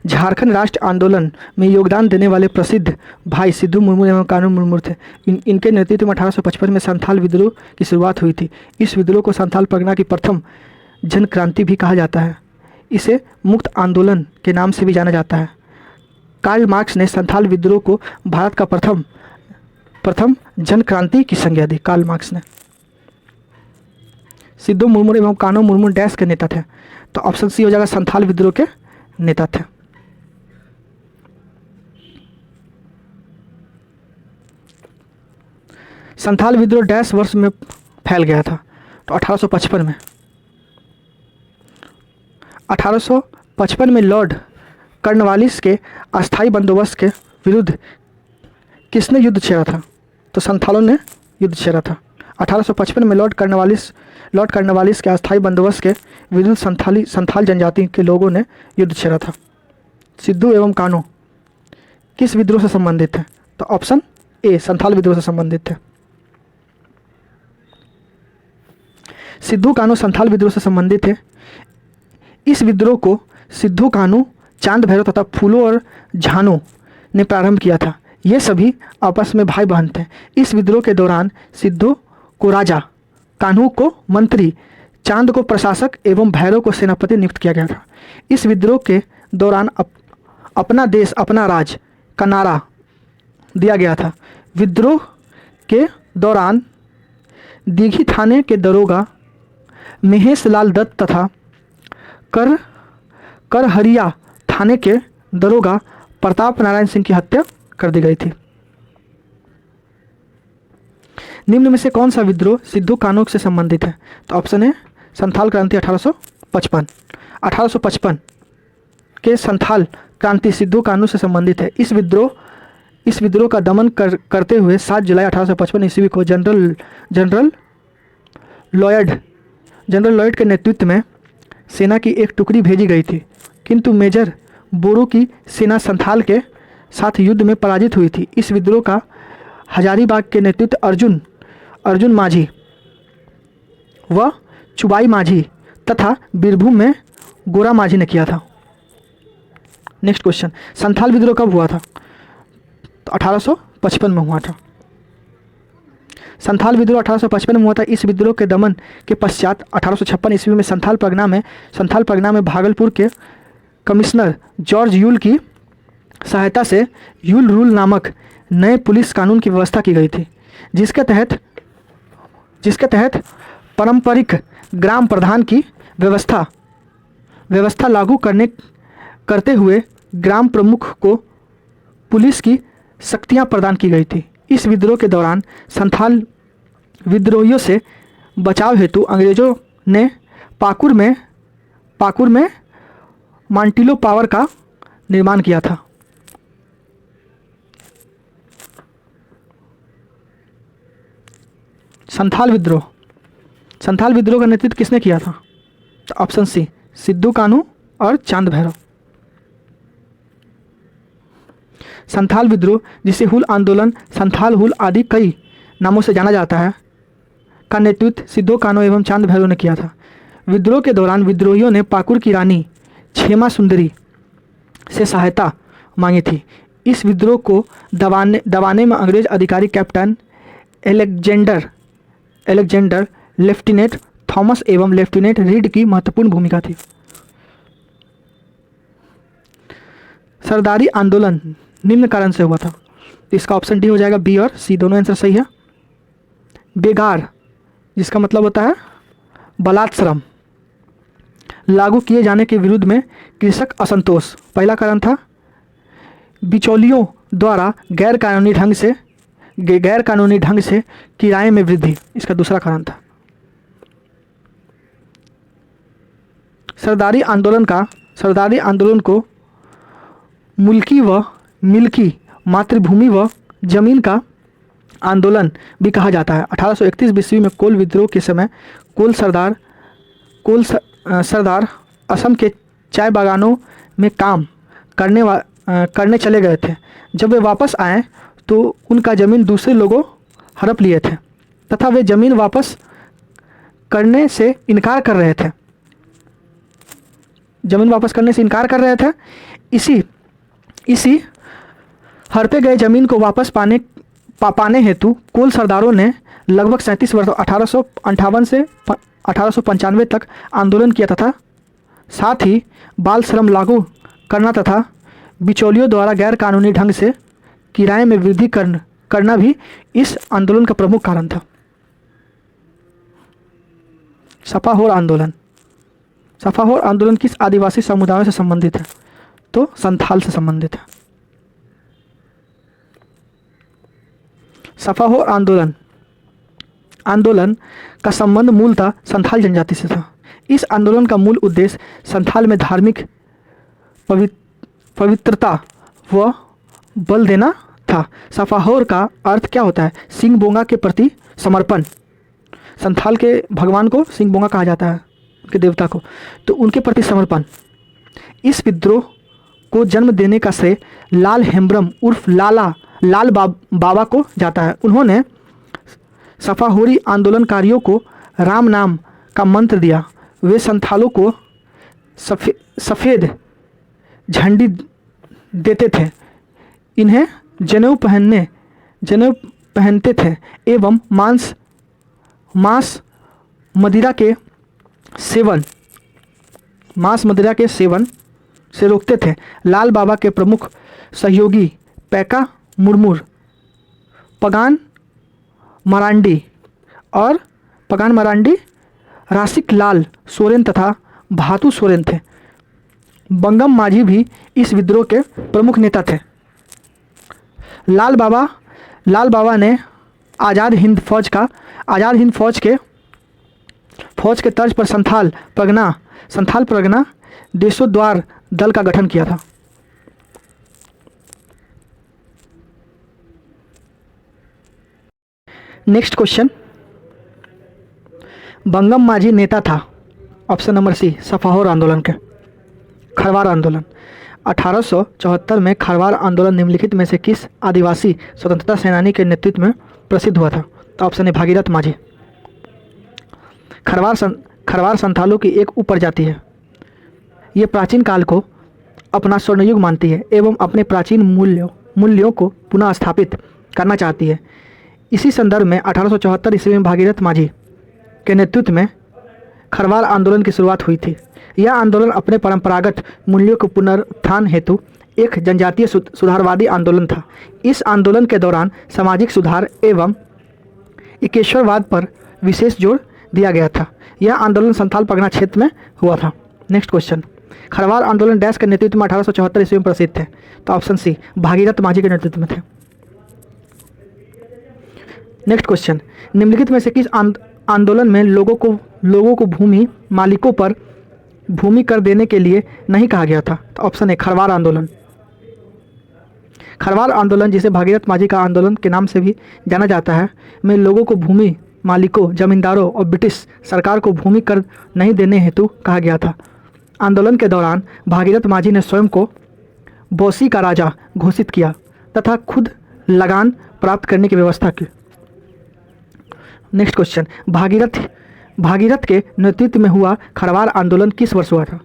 Speaker 1: झारखंड राष्ट्र आंदोलन में योगदान देने वाले प्रसिद्ध भाई सिद्धू मुर्मू एवं कान्हू मुर्मू थे। इनके नेतृत्व में 1855 में संथाल विद्रोह की शुरुआत हुई थी। इस विद्रोह को संथाल परगना की प्रथम जन क्रांति भी कहा जाता है। इसे मुक्त आंदोलन के नाम से भी जाना जाता है। कार्ल मार्क्स ने संथाल विद्रोह को भारत का प्रथम जन क्रांति की संज्ञा दी। कार्ल मार्क्स ने। सिद्धू मुर्मू एवं कान्हू मुर्मू डैश के नेता थे? तो ऑप्शन सी हो जाएगा संथाल विद्रोह के नेता थे। संथाल विद्रोह डैश वर्ष में फैल गया था? तो 1855 में। 1855 में लॉर्ड कर्नवालिस के अस्थायी बंदोबस्त के विरुद्ध किसने युद्ध छेड़ा था? तो संथालों ने युद्ध छेड़ा था। 1855 में लॉर्ड कर्नवालिस के अस्थायी बंदोबस्त के विरुद्ध संथाल जनजाति के लोगों ने युद्ध छेड़ा था। सिद्धू एवं कान्हू किस विद्रोह से संबंधित थे? तो ऑप्शन ए संथाल विद्रोह से संबंधित थे। सिद्धू कान्हू संथाल विद्रोह से संबंधित थे। इस विद्रोह को सिद्धू कान्हू, चांद भैरव तथा फूलो और झानो ने प्रारंभ किया था। ये सभी आपस में भाई बहन थे। इस विद्रोह के दौरान सिद्धू को राजा, कान्हू को मंत्री, चांद को प्रशासक एवं भैरव को सेनापति नियुक्त किया गया था। इस विद्रोह के दौरान अपना देश अपना राज का नारा दिया गया था। विद्रोह के दौरान दीघी थाने के दरोगा महेश लाल दत्त तथा करहरिया थाने के दरोगा प्रताप नारायण सिंह की हत्या कर दी गई थी। निम्न में से कौन सा विद्रोह सिद्धू कान्हू से संबंधित है? तो ऑप्शन है संथाल क्रांति 1855। 1855 के संथाल क्रांति सिद्धू कान्हू से संबंधित है। इस विद्रोह का दमन करते हुए 7 जुलाई 1855 ईस्वी को जनरल लॉयड के नेतृत्व में सेना की एक टुकड़ी भेजी गई थी, किंतु मेजर बोरू की सेना साथ युद्ध में पराजित हुई थी। इस विद्रोह का हजारीबाग के नेतृत्व अर्जुन माझी व चुबाई माझी तथा बीरभूम में गोरा माझी ने किया था। नेक्स्ट क्वेश्चन, संथाल विद्रोह कब हुआ था? तो 1855 में हुआ था। संथाल विद्रोह 1855 में हुआ था। इस विद्रोह के दमन के पश्चात 1856 ईस्वी में संथाल परगना में भागलपुर के कमिश्नर जॉर्ज यूल की सहायता से यूल रूल नामक नए पुलिस कानून की व्यवस्था की गई थी, जिसके तहत पारंपरिक ग्राम प्रधान की व्यवस्था लागू करते हुए ग्राम प्रमुख को पुलिस की शक्तियां प्रदान की गई थी। इस विद्रोह के दौरान संथाल विद्रोहियों से बचाव हेतु अंग्रेजों ने पाकुर में मांटिलो पावर का निर्माण किया था। संथाल विद्रोह का नेतृत्व किसने किया था? तो ऑप्शन सी, सिद्धू कान्हू और चांद भैरव। संथाल विद्रोह, जिसे हुल आंदोलन, संथाल हुल आदि कई नामों से जाना जाता है, का नेतृत्व सिद्धू कान्हू एवं चांद भैरव ने किया था। विद्रोह के दौरान विद्रोहियों ने पाकुर की रानी क्षेमा सुंदरी से सहायता मांगी थी। इस विद्रोह को दबाने में अंग्रेज अधिकारी कैप्टन एलेक्जेंडर, लेफ्टिनेंट थॉमस एवं लेफ्टिनेंट रीड की महत्वपूर्ण भूमिका थी। सरदारी आंदोलन निम्न कारण से हुआ था। तो इसका ऑप्शन डी हो जाएगा, बी और सी दोनों आंसर सही है। बेगार, जिसका मतलब होता है बलात् श्रम, लागू किए जाने के विरुद्ध में कृषक असंतोष पहला कारण था। बिचौलियों द्वारा गैर कानूनी ढंग से किराए में वृद्धि, इसका दूसरा कारण था। सरदारी आंदोलन को मिल्की मातृभूमि व जमीन का आंदोलन भी कहा जाता है। 1831 ईस्वी में कोल विद्रोह के समय कोल सरदार असम के चाय बागानों में काम करने चले गए थे। जब वे वापस आए तो उनका ज़मीन दूसरे लोगों हड़प लिए थे तथा वे ज़मीन वापस करने से इनकार कर रहे थे। इसी हड़पे गए ज़मीन को वापस पाने हेतु कोल सरदारों ने लगभग 37 वर्ष 1858 से 1895 तक आंदोलन किया तथा साथ ही बाल श्रम लागू करना तथा बिचौलियों द्वारा गैर कानूनी ढंग से किराए में वृद्धि करना भी इस आंदोलन का प्रमुख कारण था। सफाहोर आंदोलन किस आदिवासी समुदायों से संबंधित है? तो संथाल से संबंधित है। सफाहोर आंदोलन का संबंध मूलतः संथाल जनजाति से था। इस आंदोलन का मूल उद्देश्य संथाल में धार्मिक पवित्रता व बल देना था। सफाहोर का अर्थ क्या होता है? सिंह बोंगा के प्रति समर्पण। संथाल के भगवान को सिंह बोंगा कहा जाता है, उनके देवता को, तो उनके प्रति समर्पण। इस विद्रोह को जन्म देने का श्रेय लाल हेम्ब्रम उर्फ लाल बाबा को जाता है। उन्होंने सफाहोरी आंदोलनकारियों को राम नाम का मंत्र दिया। वे संथालों को सफ़ेद झंडी देते थे, इन्हें जनेऊ पहनते थे एवं मांस मदिरा के सेवन से रोकते थे। लाल बाबा के प्रमुख सहयोगी पैका मुर्मू, पगान मरांडी, रासिक लाल सोरेन तथा भातू सोरेन थे। बंगम माझी भी इस विद्रोह के प्रमुख नेता थे। लाल बाबा ने आज़ाद हिंद फौज के तर्ज पर संथाल परगना देशोद्धार दल का गठन किया था। नेक्स्ट क्वेश्चन, बंगम माझी नेता था ऑप्शन नंबर सी सफाहोर आंदोलन के, खरवार आंदोलन। 1874 में खरवार आंदोलन निम्नलिखित में से किस आदिवासी स्वतंत्रता सेनानी के नेतृत्व में प्रसिद्ध हुआ था? तो ऑप्शन है भागीरथ माझी। खरवार संथालों की एक उपप्रजाति है। ये प्राचीन काल को अपना स्वर्णयुग मानती है एवं अपने प्राचीन मूल्यों को पुनः स्थापित करना चाहती है। इसी संदर्भ में 1874 ईस्वी में भागीरथ माझी के नेतृत्व में खरवार आंदोलन की शुरुआत हुई थी। यह आंदोलन अपने परंपरागत मूल्यों के पुनरुत्थान हेतु एक जनजातीय सुधारवादी आंदोलन था। इस आंदोलन के दौरान सामाजिक सुधार एवं एकेश्वरवाद पर विशेष जोर दिया गया था। यह आंदोलन संथाल परगना क्षेत्र में हुआ था। नेक्स्ट क्वेश्चन, खरवार आंदोलन डैश के नेतृत्व में 1874 ईस्वी में प्रसिद्ध थे? तो ऑप्शन सी भागीरथ माझी के नेतृत्व में थे। नेक्स्ट क्वेश्चन, निम्नलिखित में से किस आंदोलन में लोगों को भूमि मालिकों पर भूमि कर देने के लिए नहीं कहा गया था? तो ऑप्शन है खरवार आंदोलन। खरवार आंदोलन, जिसे भागीरथ माझी का आंदोलन के नाम से भी जाना जाता है, में लोगों को भूमि मालिकों, जमींदारों और ब्रिटिश सरकार को भूमि कर नहीं देने हेतु कहा गया था। आंदोलन के दौरान भागीरथ माझी ने स्वयं को बौसी का राजा घोषित किया तथा खुद लगान प्राप्त करने की व्यवस्था की। नेक्स्ट क्वेश्चन, भागीरथ के नेतृत्व में हुआ खरवार आंदोलन किस वर्ष हुआ था?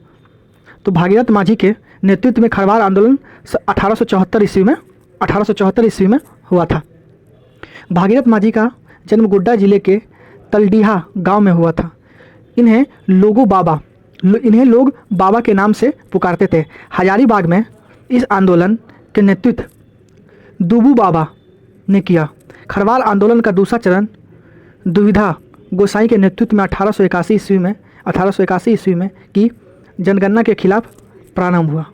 Speaker 1: तो भागीरथ माझी के नेतृत्व में खरवार आंदोलन 1874 ईस्वी में हुआ था। भागीरथ माझी का जन्म गोड्डा जिले के तलडीहा गांव में हुआ था। इन्हें लोग बाबा के नाम से पुकारते थे। हजारीबाग में इस आंदोलन के नेतृत्व दुबू बाबा ने किया। खरवार आंदोलन का दूसरा चरण दुविधा गोसाई के नेतृत्व में 1881 ईस्वी में की जनगणना के खिलाफ प्रारंभ हुआ।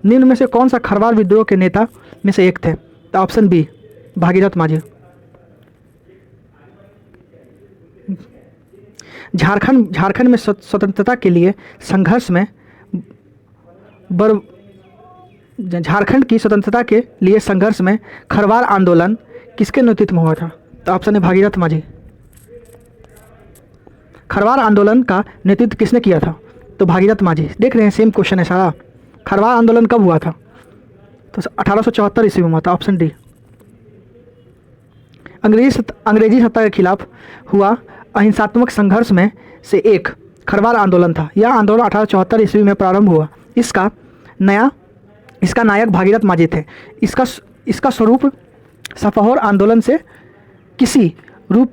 Speaker 1: निम्न में से कौन सा खरवार विद्रोह के नेता में से एक थे? तो ऑप्शन बी भागीरथ माझी। झारखंड में स्वतंत्रता के लिए संघर्ष में झारखंड की स्वतंत्रता के लिए संघर्ष में खरवार आंदोलन किसके नेतृत्व में हुआ था? तो ऑप्शन है भागीरथ माझी। खरवार आंदोलन का नेतृत्व किसने किया था? तो भागीरथ माझी। देख रहे हैं सेम क्वेश्चन है सारा। खरवार आंदोलन कब हुआ था? तो 1874 ईस्वी में हुआ था। Option D. अंग्रेजी सत्ता के खिलाफ हुआ अहिंसात्मक संघर्ष में से एक खरवार आंदोलन था। यह आंदोलन 1874 ईस्वी में प्रारंभ हुआ। इसका नायक भागीरथ माझी थे। इसका स्वरूप सफहौर आंदोलन से किसी रूप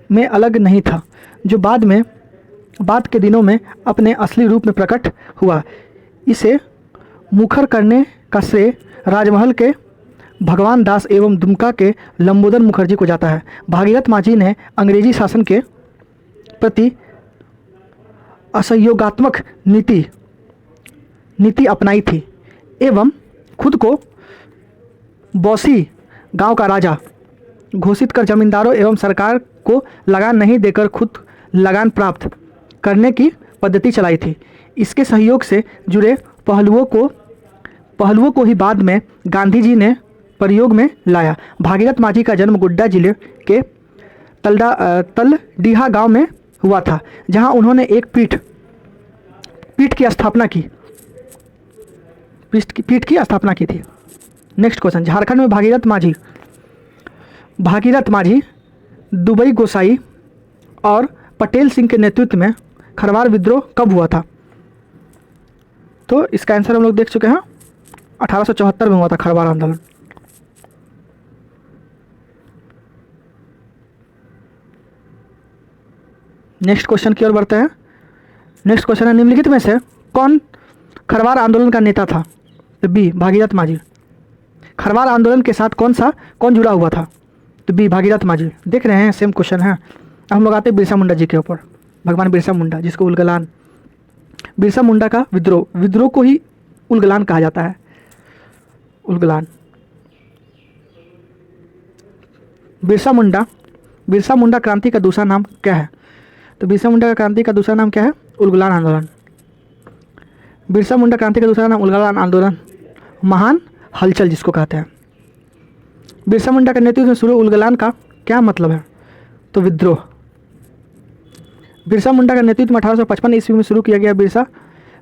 Speaker 1: में अलग नहीं था, जो बाद के दिनों में अपने असली रूप में प्रकट हुआ। इसे मुखर करने का श्रेय राजमहल के भगवान दास एवं दुमका के लंबोदर मुखर्जी को जाता है। भागीरथ माझी ने अंग्रेजी शासन के प्रति असहयोगात्मक नीति अपनाई थी एवं खुद को बौसी गांव का राजा घोषित कर जमींदारों एवं सरकार को लगान नहीं देकर खुद लगान प्राप्त करने की पद्धति चलाई थी। इसके सहयोग से जुड़े पहलुओं को ही बाद में गांधी जी ने प्रयोग में लाया। भागीरथ माझी का जन्म गोड्डा जिले के तलडीहा गांव में हुआ था, जहां उन्होंने एक पीठ की स्थापना की थी। नेक्स्ट क्वेश्चन, झारखंड में भागीरथ माझी, दुबई गोसाई और पटेल सिंह के नेतृत्व में खरवार विद्रोह कब हुआ था? तो इसका आंसर हम लोग देख चुके हैं, 1874 में हुआ था खरवार आंदोलन। नेक्स्ट क्वेश्चन की ओर बढ़ते हैं। नेक्स्ट क्वेश्चन है, निम्नलिखित में से कौन खरवार आंदोलन का नेता था? तो बी भागीरथ माझी। खरवार आंदोलन के साथ कौन जुड़ा हुआ था? तो बी भागीरथ माझी। देख रहे हैं सेम क्वेश्चन है। अब हम लोग आते हैं बिरसा मुंडा जी के ऊपर। भगवान बिरसा मुंडा, जिसको उलगलान, बिरसा मुंडा का विद्रोह को ही उलगलान कहा जाता है। उलगलान। बिरसा मुंडा क्रांति का दूसरा नाम क्या है? तो बिरसा मुंडा का क्रांति का दूसरा नाम क्या है? उलगलान आंदोलन। बिरसा मुंडा क्रांति का दूसरा नाम उलगलान आंदोलन, महान हलचल जिसको कहते हैं। बिरसा मुंडा के नेतृत्व में शुरू उलगलान का क्या मतलब है? तो विद्रोह। बिरसा मुंडा का नेतृत्व में 1855 ईस्वी में शुरू किया गया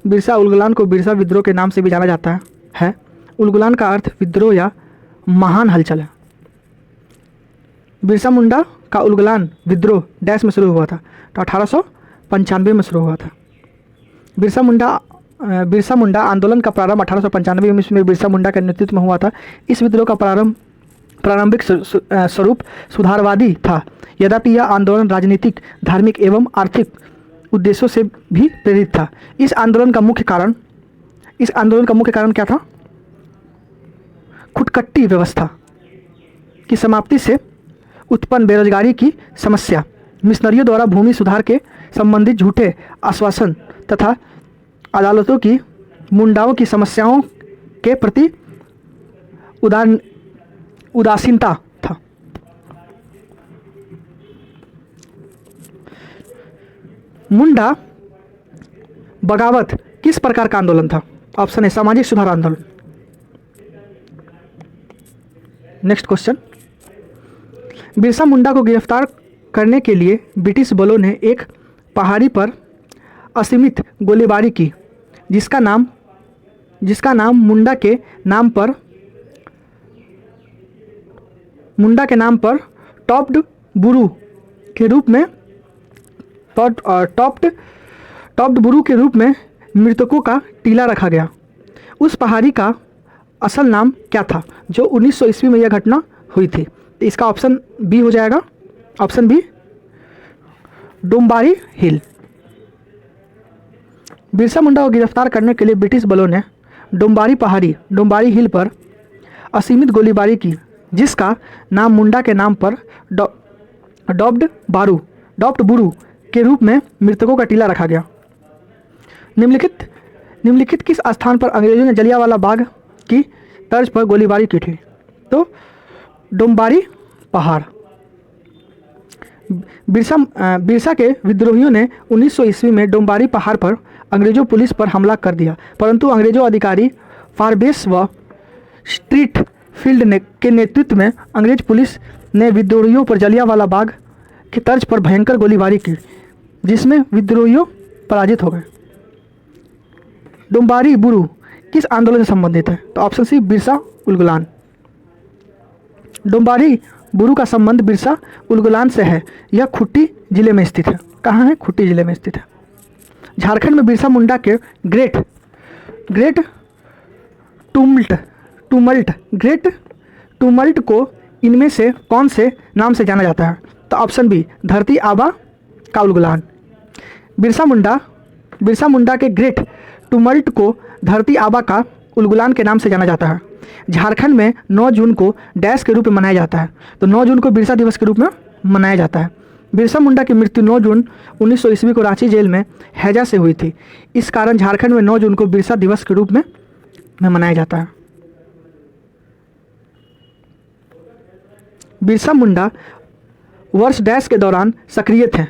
Speaker 1: बिरसा उलगुलान को बिरसा विद्रोह के नाम से भी जाना जाता है। उलगुलान का अर्थ विद्रोह या महान हलचल है। बिरसा मुंडा का उलगुलान विद्रोह डैश में शुरू हुआ था, तो 1895 में शुरू हुआ था। बिरसा मुंडा आंदोलन का प्रारंभ 1895 में बिरसा मुंडा के नेतृत्व में हुआ था। इस विद्रोह का प्रारंभिक स्वरूप सुधारवादी था, यद्यपि यह आंदोलन राजनीतिक, धार्मिक एवं आर्थिक उद्देश्यों से भी प्रेरित था। इस आंदोलन का मुख्य कारण क्या था? खुटकट्टी व्यवस्था की समाप्ति से उत्पन्न बेरोजगारी की समस्या, मिशनरियों द्वारा भूमि सुधार के संबंधित झूठे आश्वासन तथा अदालतों की मुंडाओं की समस्याओं के प्रति उदासीनता था। मुंडा बगावत किस प्रकार का आंदोलन था? ऑप्शन है सामाजिक सुधार आंदोलन। नेक्स्ट क्वेश्चन, बिरसा मुंडा को गिरफ्तार करने के लिए ब्रिटिश बलों ने एक पहाड़ी पर असीमित गोलीबारी की, जिसका नाम मुंडा के नाम पर टॉप्ड बुरू के रूप में मृतकों का टीला रखा गया। उस पहाड़ी का असल नाम क्या था जो 1900 ईस्वी में यह घटना हुई थी? तो इसका ऑप्शन बी हो जाएगा। ऑप्शन बी डोम्बारी हिल। बिरसा मुंडा को गिरफ्तार करने के लिए ब्रिटिश बलों ने डोम्बारी हिल पर असीमित गोलीबारी की, जिसका नाम मुंडा के नाम पर डॉप्ड बुरू के रूप में मृतकों का टीला रखा गया। निम्नलिखित किस स्थान पर अंग्रेजों ने जलियांवाला बाग की तर्ज पर गोलीबारी की थी? तो डोम्बारी पहाड़। बिरसा के विद्रोहियों ने 1900 ईस्वी में डोम्बारी पहाड़ पर अंग्रेजों पुलिस पर हमला कर दिया, परंतु अंग्रेजों अधिकारी फारबेस व स्ट्रीट फील्ड के नेतृत्व में अंग्रेज पुलिस ने विद्रोहियों पर जलियांवाला बाग की तर्ज पर भयंकर गोलीबारी की, जिसमें विद्रोहियों पराजित हो गए। डोम्बारी बुरू किस आंदोलन से संबंधित है? तो ऑप्शन सी बिरसा उलगुलान। डोम्बारी बुरू का संबंध बिरसा उलगुलान से है। यह खूंटी जिले में स्थित है। कहाँ है? खूंटी जिले में स्थित है। झारखंड में बिरसा मुंडा के ग्रेट टूमल्ट को इनमें से कौन से नाम से जाना जाता है? तो ऑप्शन बी धरती आबा का उलगुलान। बिरसा मुंडा के ग्रेट टूमल्ट को धरती आबा का उलगुलान के नाम से जाना जाता है। झारखंड में 9 जून को डैश के रूप में मनाया जाता है, तो 9 जून को बिरसा दिवस के रूप में मनाया जाता है। बिरसा मुंडा की मृत्यु 9 जून 1900 ईस्वी को रांची जेल में हैजा से हुई थी। इस कारण झारखंड में 9 जून को बिरसा दिवस के रूप में मनाया जाता है। बिरसा मुंडा वर्ष डैश के दौरान सक्रिय थे,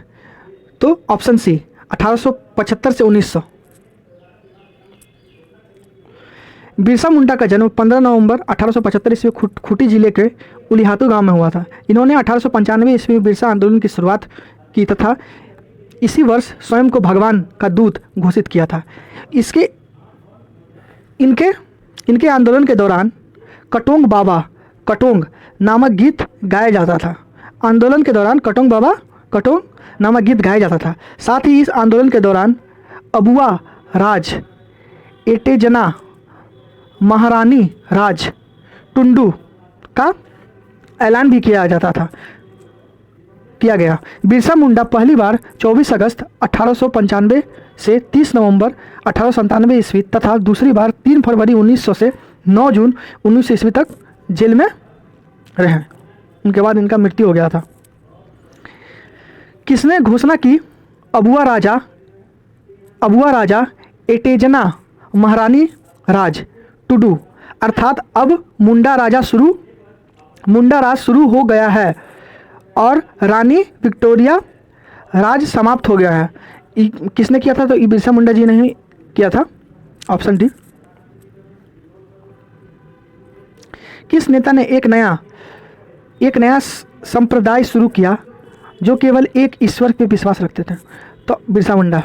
Speaker 1: तो ऑप्शन सी 1875 से 1900। बिरसा मुंडा का जन्म 15 नवंबर 1875 ईस्वी खूंटी जिले के उलिहातू गांव में हुआ था। इन्होंने 1895 ईस्वी में बिरसा आंदोलन की शुरुआत की तथा इसी वर्ष स्वयं को भगवान का दूत घोषित किया था। इनके आंदोलन के दौरान कटोंग बाबा कटोंग नामक गीत गाया जाता था। आंदोलन के दौरान कटोंग नामक गीत गाया जाता था। साथ ही इस आंदोलन के दौरान अबुआ राज, एटेजना, महारानी राज, टुंडू का ऐलान भी किया गया। बिरसा मुंडा पहली बार 24 अगस्त 1895 से 30 नवंबर 1897 ईस्वी तथा दूसरी बार 3 फरवरी 1900 से 9 जून 1900 ईस्वी तक जेल में रहे। उनके बाद इनका मृत्यु हो गया था। किसने घोषणा की अबुआ राजा एटेजना महारानी राज टुडू, अर्थात अब मुंडा राज शुरू हो गया है और रानी विक्टोरिया राज समाप्त हो गया है? किसने किया था? तो बिरसा मुंडा जी ने ही किया था। Option D. किस नेता ने एक नया संप्रदाय शुरू किया जो केवल एक ईश्वर पे विश्वास रखते थे? तो बिरसा मुंडा।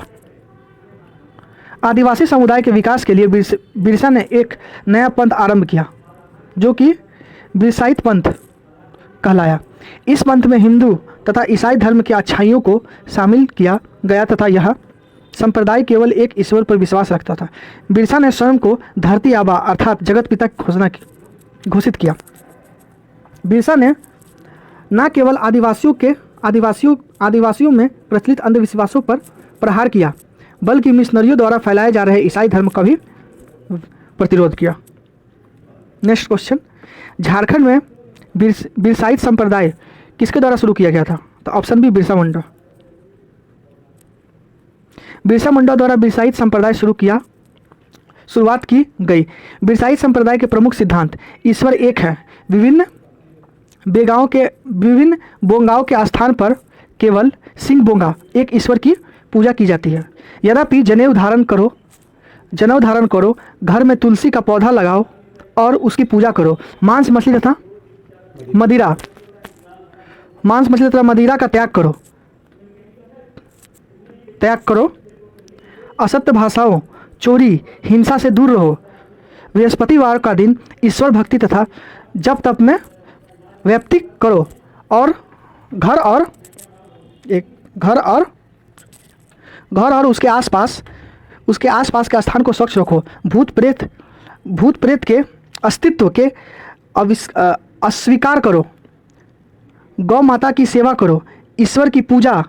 Speaker 1: आदिवासी समुदाय के विकास के लिए बिरसा ने एक नया पंथ आरंभ किया जो कि बिरसाइत पंथ कहलाया। इस पंथ में हिंदू तथा ईसाई धर्म की अच्छाइयों को शामिल किया गया तथा यह संप्रदाय केवल एक ईश्वर पर विश्वास रखता था। बिरसा ने स्वयं को धरती आबा अर्थात जगत पिता घोषित किया। बिरसा ने न केवल आदिवासियों में प्रचलित अंधविश्वासों पर प्रहार किया बल्कि मिशनरियों द्वारा फैलाए जा रहे ईसाई धर्म का भी प्रतिरोध किया। नेक्स्ट क्वेश्चन, झारखंड में बिरसाइत संप्रदाय किसके द्वारा शुरू किया गया था? तो ऑप्शन बी बिरसा मुंडा। बिरसा मुंडा द्वारा बिरसाइत संप्रदाय शुरुआत की गई। बिरसाइत संप्रदाय के प्रमुख सिद्धांत ईश्वर एक है, विभिन्न बोंगाओं के स्थान पर केवल सिंह बोंगा एक ईश्वर की पूजा की जाती है। यद्यपि जनेऊ धारण करो, घर में तुलसी का पौधा लगाओ और उसकी पूजा करो। मांस मछली तथा मदिरा का त्याग करो। असत्य भाषाओं, चोरी, हिंसा से दूर रहो। बृहस्पतिवार का दिन ईश्वर भक्ति तथा जप तप में व्यतीत करो और घर और उसके आसपास के स्थान को स्वच्छ रखो। भूत प्रेत के अस्तित्व के अस्वीकार करो। गौ माता की सेवा करो। ईश्वर की पूजा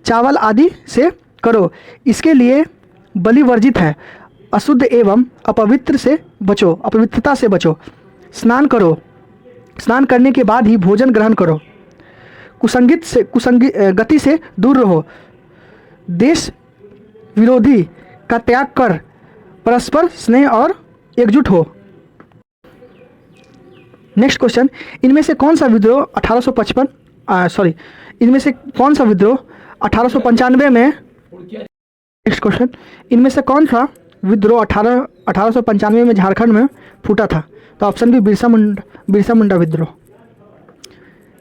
Speaker 1: चावल आदि से करो, इसके लिए बलि वर्जित है। अशुद्ध एवं अपवित्रता से बचो। स्नान करने के बाद ही भोजन ग्रहण करो। गति से दूर रहो। देश विरोधी का त्याग कर परस्पर स्नेह और एकजुट हो। नेक्स्ट क्वेश्चन, इनमें से कौन सा विद्रोह 1895 में नेक्स्ट क्वेश्चन, इनमें से कौन सा विद्रोह 1895 में झारखंड में फूटा था? तो ऑप्शन बी बिरसा मुंडा विद्रोह।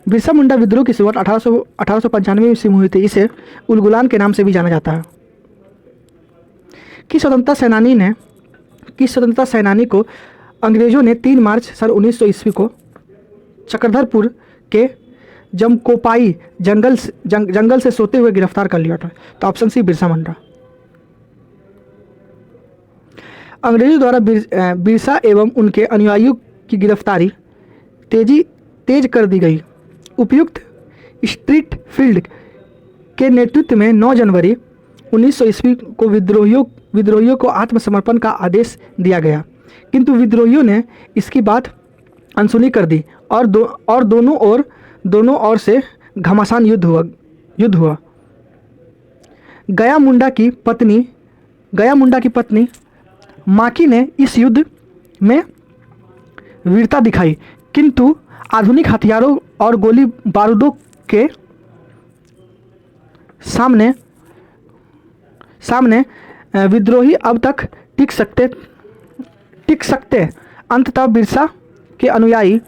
Speaker 1: बिरसा मुंडा विद्रोह की शुरुआत 1895 ईस्वी में हुई थी। इसे उलगुलान के नाम से भी जाना जाता है। किस स्वतंत्रता सेनानी को अंग्रेजों ने 3 मार्च सन 1900 ईस्वी को चक्रधरपुर के जमकोपाई जंगल से सोते हुए गिरफ्तार कर लिया था? तो ऑप्शन सी बिरसा मुंडा। अंग्रेजों द्वारा बिरसा एवं उनके अनुयायियों की गिरफ्तारी तेज कर दी गई। उपर्युक्त स्ट्रीट फील्ड के नेतृत्व में 9 जनवरी 1900 ईस्वी को विद्रोहियों को आत्मसमर्पण का आदेश दिया गया, किंतु विद्रोहियों ने इसकी बात अनसुनी कर दी और दोनों ओर से घमासान युद्ध हुआ। गया मुंडा की पत्नी माकी ने इस युद्ध में वीरता दिखाई, किंतु आधुनिक हथियारों और गोली बारूदों के सामने विद्रोही अब तक टिक सकते। अंततः बिरसा के अनुयायी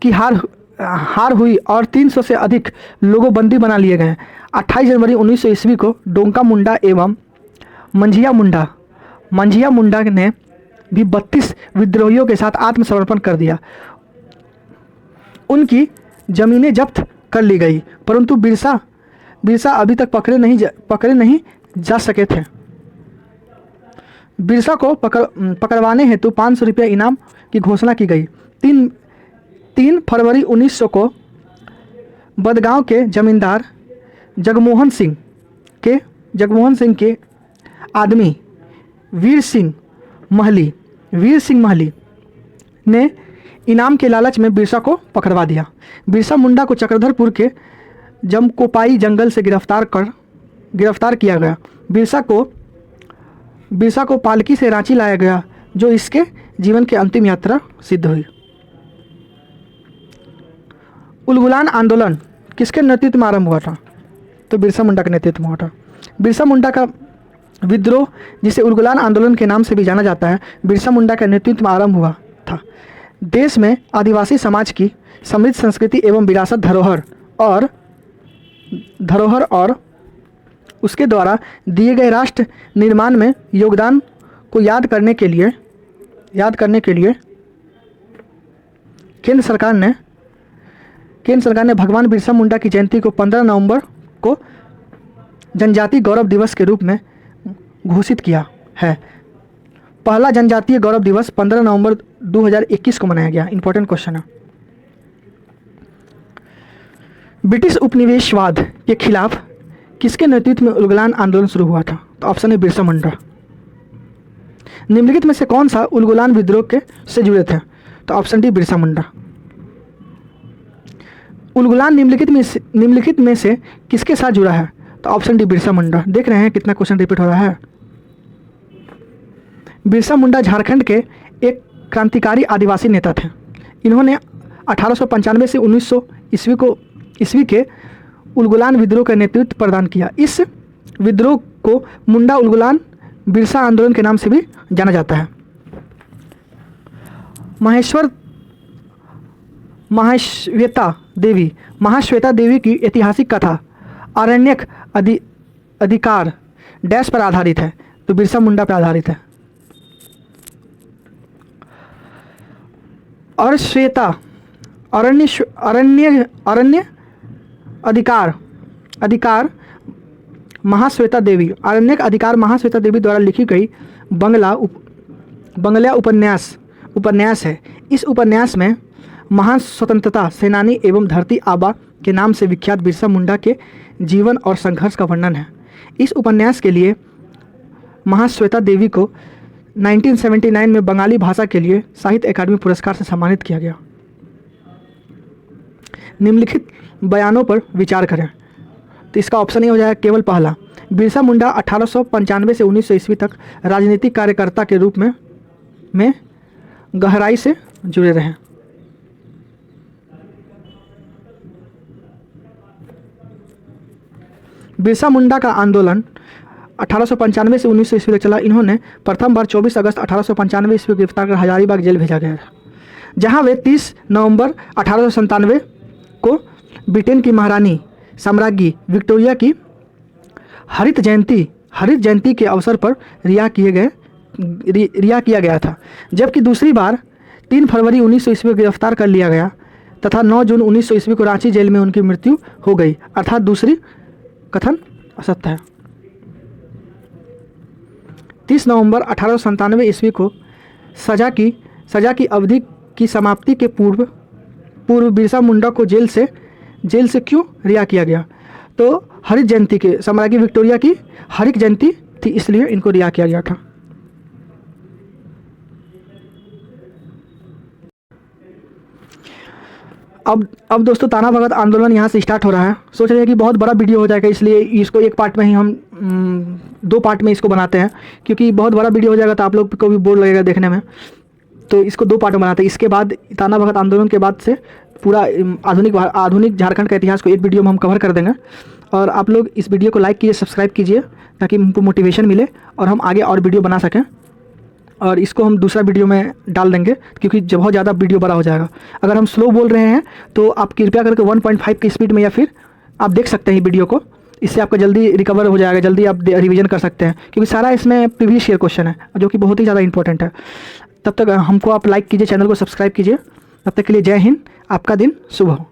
Speaker 1: की हार हुई और 300 से अधिक लोगों बंदी बना लिए गए। 28 जनवरी 1900 ईस्वी को डोंका मुंडा एवं मंझिया मुंडा ने भी 32 विद्रोहियों के साथ आत्मसमर्पण कर दिया। उनकी जमीनें जब्त कर ली गई, परंतु बिरसा अभी तक पकड़े नहीं जा सके थे। बिरसा को पकड़वाने हेतु 500 रुपये इनाम की घोषणा की गई। 3 फरवरी 1900 को बदगांव के जमींदार जगमोहन सिंह के आदमी वीर सिंह महली ने इनाम के लालच में बिरसा को पकड़वा दिया। बिरसा मुंडा को चक्रधरपुर के जमकोपाई जंगल से गिरफ्तार किया गया। बिरसा को पालकी से रांची लाया गया, जो इसके जीवन की अंतिम यात्रा सिद्ध हुई। उलगुलान आंदोलन किसके नेतृत्व में आरंभ हुआ था? तो बिरसा मुंडा के नेतृत्व में हुआ था। बिरसा मुंडा का विद्रोह, जिसे उलगुलान आंदोलन के नाम से भी जाना जाता है, बिरसा मुंडा के नेतृत्व में आरंभ हुआ था। देश में आदिवासी समाज की समृद्ध संस्कृति एवं विरासत धरोहर और उसके द्वारा दिए गए राष्ट्र निर्माण में योगदान को याद करने के लिए केंद्र सरकार ने भगवान बिरसा मुंडा की जयंती को 15 नवंबर को जनजातीय गौरव दिवस के रूप में घोषित किया है। पहला जनजातीय गौरव दिवस 15 नवंबर 2021 को मनाया गया। इंपॉर्टेंट क्वेश्चन है। ब्रिटिश उपनिवेशवाद के खिलाफ किसके नेतृत्व में उलगुलान आंदोलन शुरू हुआ था? तो ऑप्शन है बिरसा मुंडा। निम्नलिखित में से कौन सा उलगुलान विद्रोह के से जुड़े थे? तो ऑप्शन डी बिरसा मुंडा। उलगुलान निम्नलिखित में से किसके साथ जुड़ा है? तो ऑप्शन डी बिरसा मुंडा। देख रहे हैं कितना क्वेश्चन रिपीट हो रहा है। बिरसा मुंडा झारखंड के एक क्रांतिकारी आदिवासी नेता थे। इन्होंने 1895 से 1900 ईस्वी के उलगुलान विद्रोह का नेतृत्व प्रदान किया। इस विद्रोह को मुंडा उलगुलान बिरसा आंदोलन के नाम से भी जाना जाता है। महाश्वेता देवी की ऐतिहासिक कथा आरण्यक अधिकार डैश पर आधारित है? तो बिरसा मुंडा पर आधारित है। और श्वेता अरण्य अधिकार महाश्वेता देवी अरण्यक अधिकार महाश्वेता देवी द्वारा लिखी गई बंगला उपन्यास है। इस उपन्यास में महान स्वतंत्रता सेनानी एवं धरती आबा के नाम से विख्यात बिरसा मुंडा के जीवन और संघर्ष का वर्णन है। इस उपन्यास के लिए महाश्वेता देवी को 1979 में बंगाली भाषा के लिए साहित्य अकादमी पुरस्कार से सम्मानित किया गया। निम्नलिखित बयानों पर विचार करें। तो इसका ऑप्शन ये हो जाएगा केवल पहला। बिरसा मुंडा 1895 से 1900 ईस्वी तक राजनीतिक कार्यकर्ता के रूप में गहराई से जुड़े रहे। बिरसा मुंडा का आंदोलन 1895 से 1900 ईस्वी तक चला। इन्होंने प्रथम बार 24 अगस्त 1895 ईस्वी को गिरफ्तार कर हजारीबाग जेल भेजा गया, जहां वे 30 नवंबर 1897 को ब्रिटेन की महारानी साम्राज्ञी विक्टोरिया की हरित जयंती के अवसर पर रिहा किया गया था। जबकि दूसरी बार 3 फरवरी 1900 ईस्वी को गिरफ्तार कर लिया गया तथा 9 जून 1900 ईस्वी को रांची जेल में उनकी मृत्यु हो गई, अर्थात दूसरी कथन असत्य है। 30 नवंबर 1897 ईस्वी को सजा की अवधि की समाप्ति के पूर्व बिरसा मुंडा को जेल से क्यों रिहा किया गया? तो हरित जयंती के साम्राज्ञी विक्टोरिया की हरित जयंती थी, इसलिए इनको रिहा किया गया था। अब दोस्तों ताना भगत आंदोलन यहाँ से स्टार्ट हो रहा है। सोच रहे हैं कि बहुत बड़ा वीडियो हो जाएगा, इसलिए इसको एक पार्ट में ही हम 2 पार्ट में इसको बनाते हैं, क्योंकि बहुत बड़ा वीडियो हो जाएगा तो आप लोग को भी बोर लगेगा देखने में। तो इसको 2 पार्ट में बनाते हैं। इसके बाद ताना भगत आंदोलन के बाद से पूरा आधुनिक झारखंड का इतिहास को एक वीडियो में हम कवर कर देंगे। और आप लोग इस वीडियो को लाइक कीजिए, सब्सक्राइब कीजिए, ताकि हमको मोटिवेशन मिले और हम आगे और वीडियो बना सकें। और इसको हम दूसरा वीडियो में डाल देंगे, क्योंकि जब बहुत ज़्यादा वीडियो बड़ा हो जाएगा। अगर हम स्लो बोल रहे हैं तो आप कृपया करके 1.5 की स्पीड में या फिर आप देख सकते हैं वीडियो को। इससे आपका जल्दी रिकवर हो जाएगा, जल्दी आप रिवीजन कर सकते हैं, क्योंकि सारा इसमें प्रीवियस ईयर क्वेश्चन है जो कि बहुत ही ज़्यादा इंपॉर्टेंट है। तब तक हमको आप लाइक कीजिए, चैनल को सब्सक्राइब कीजिए। तब तक के लिए जय हिंद, आपका दिन शुभ हो।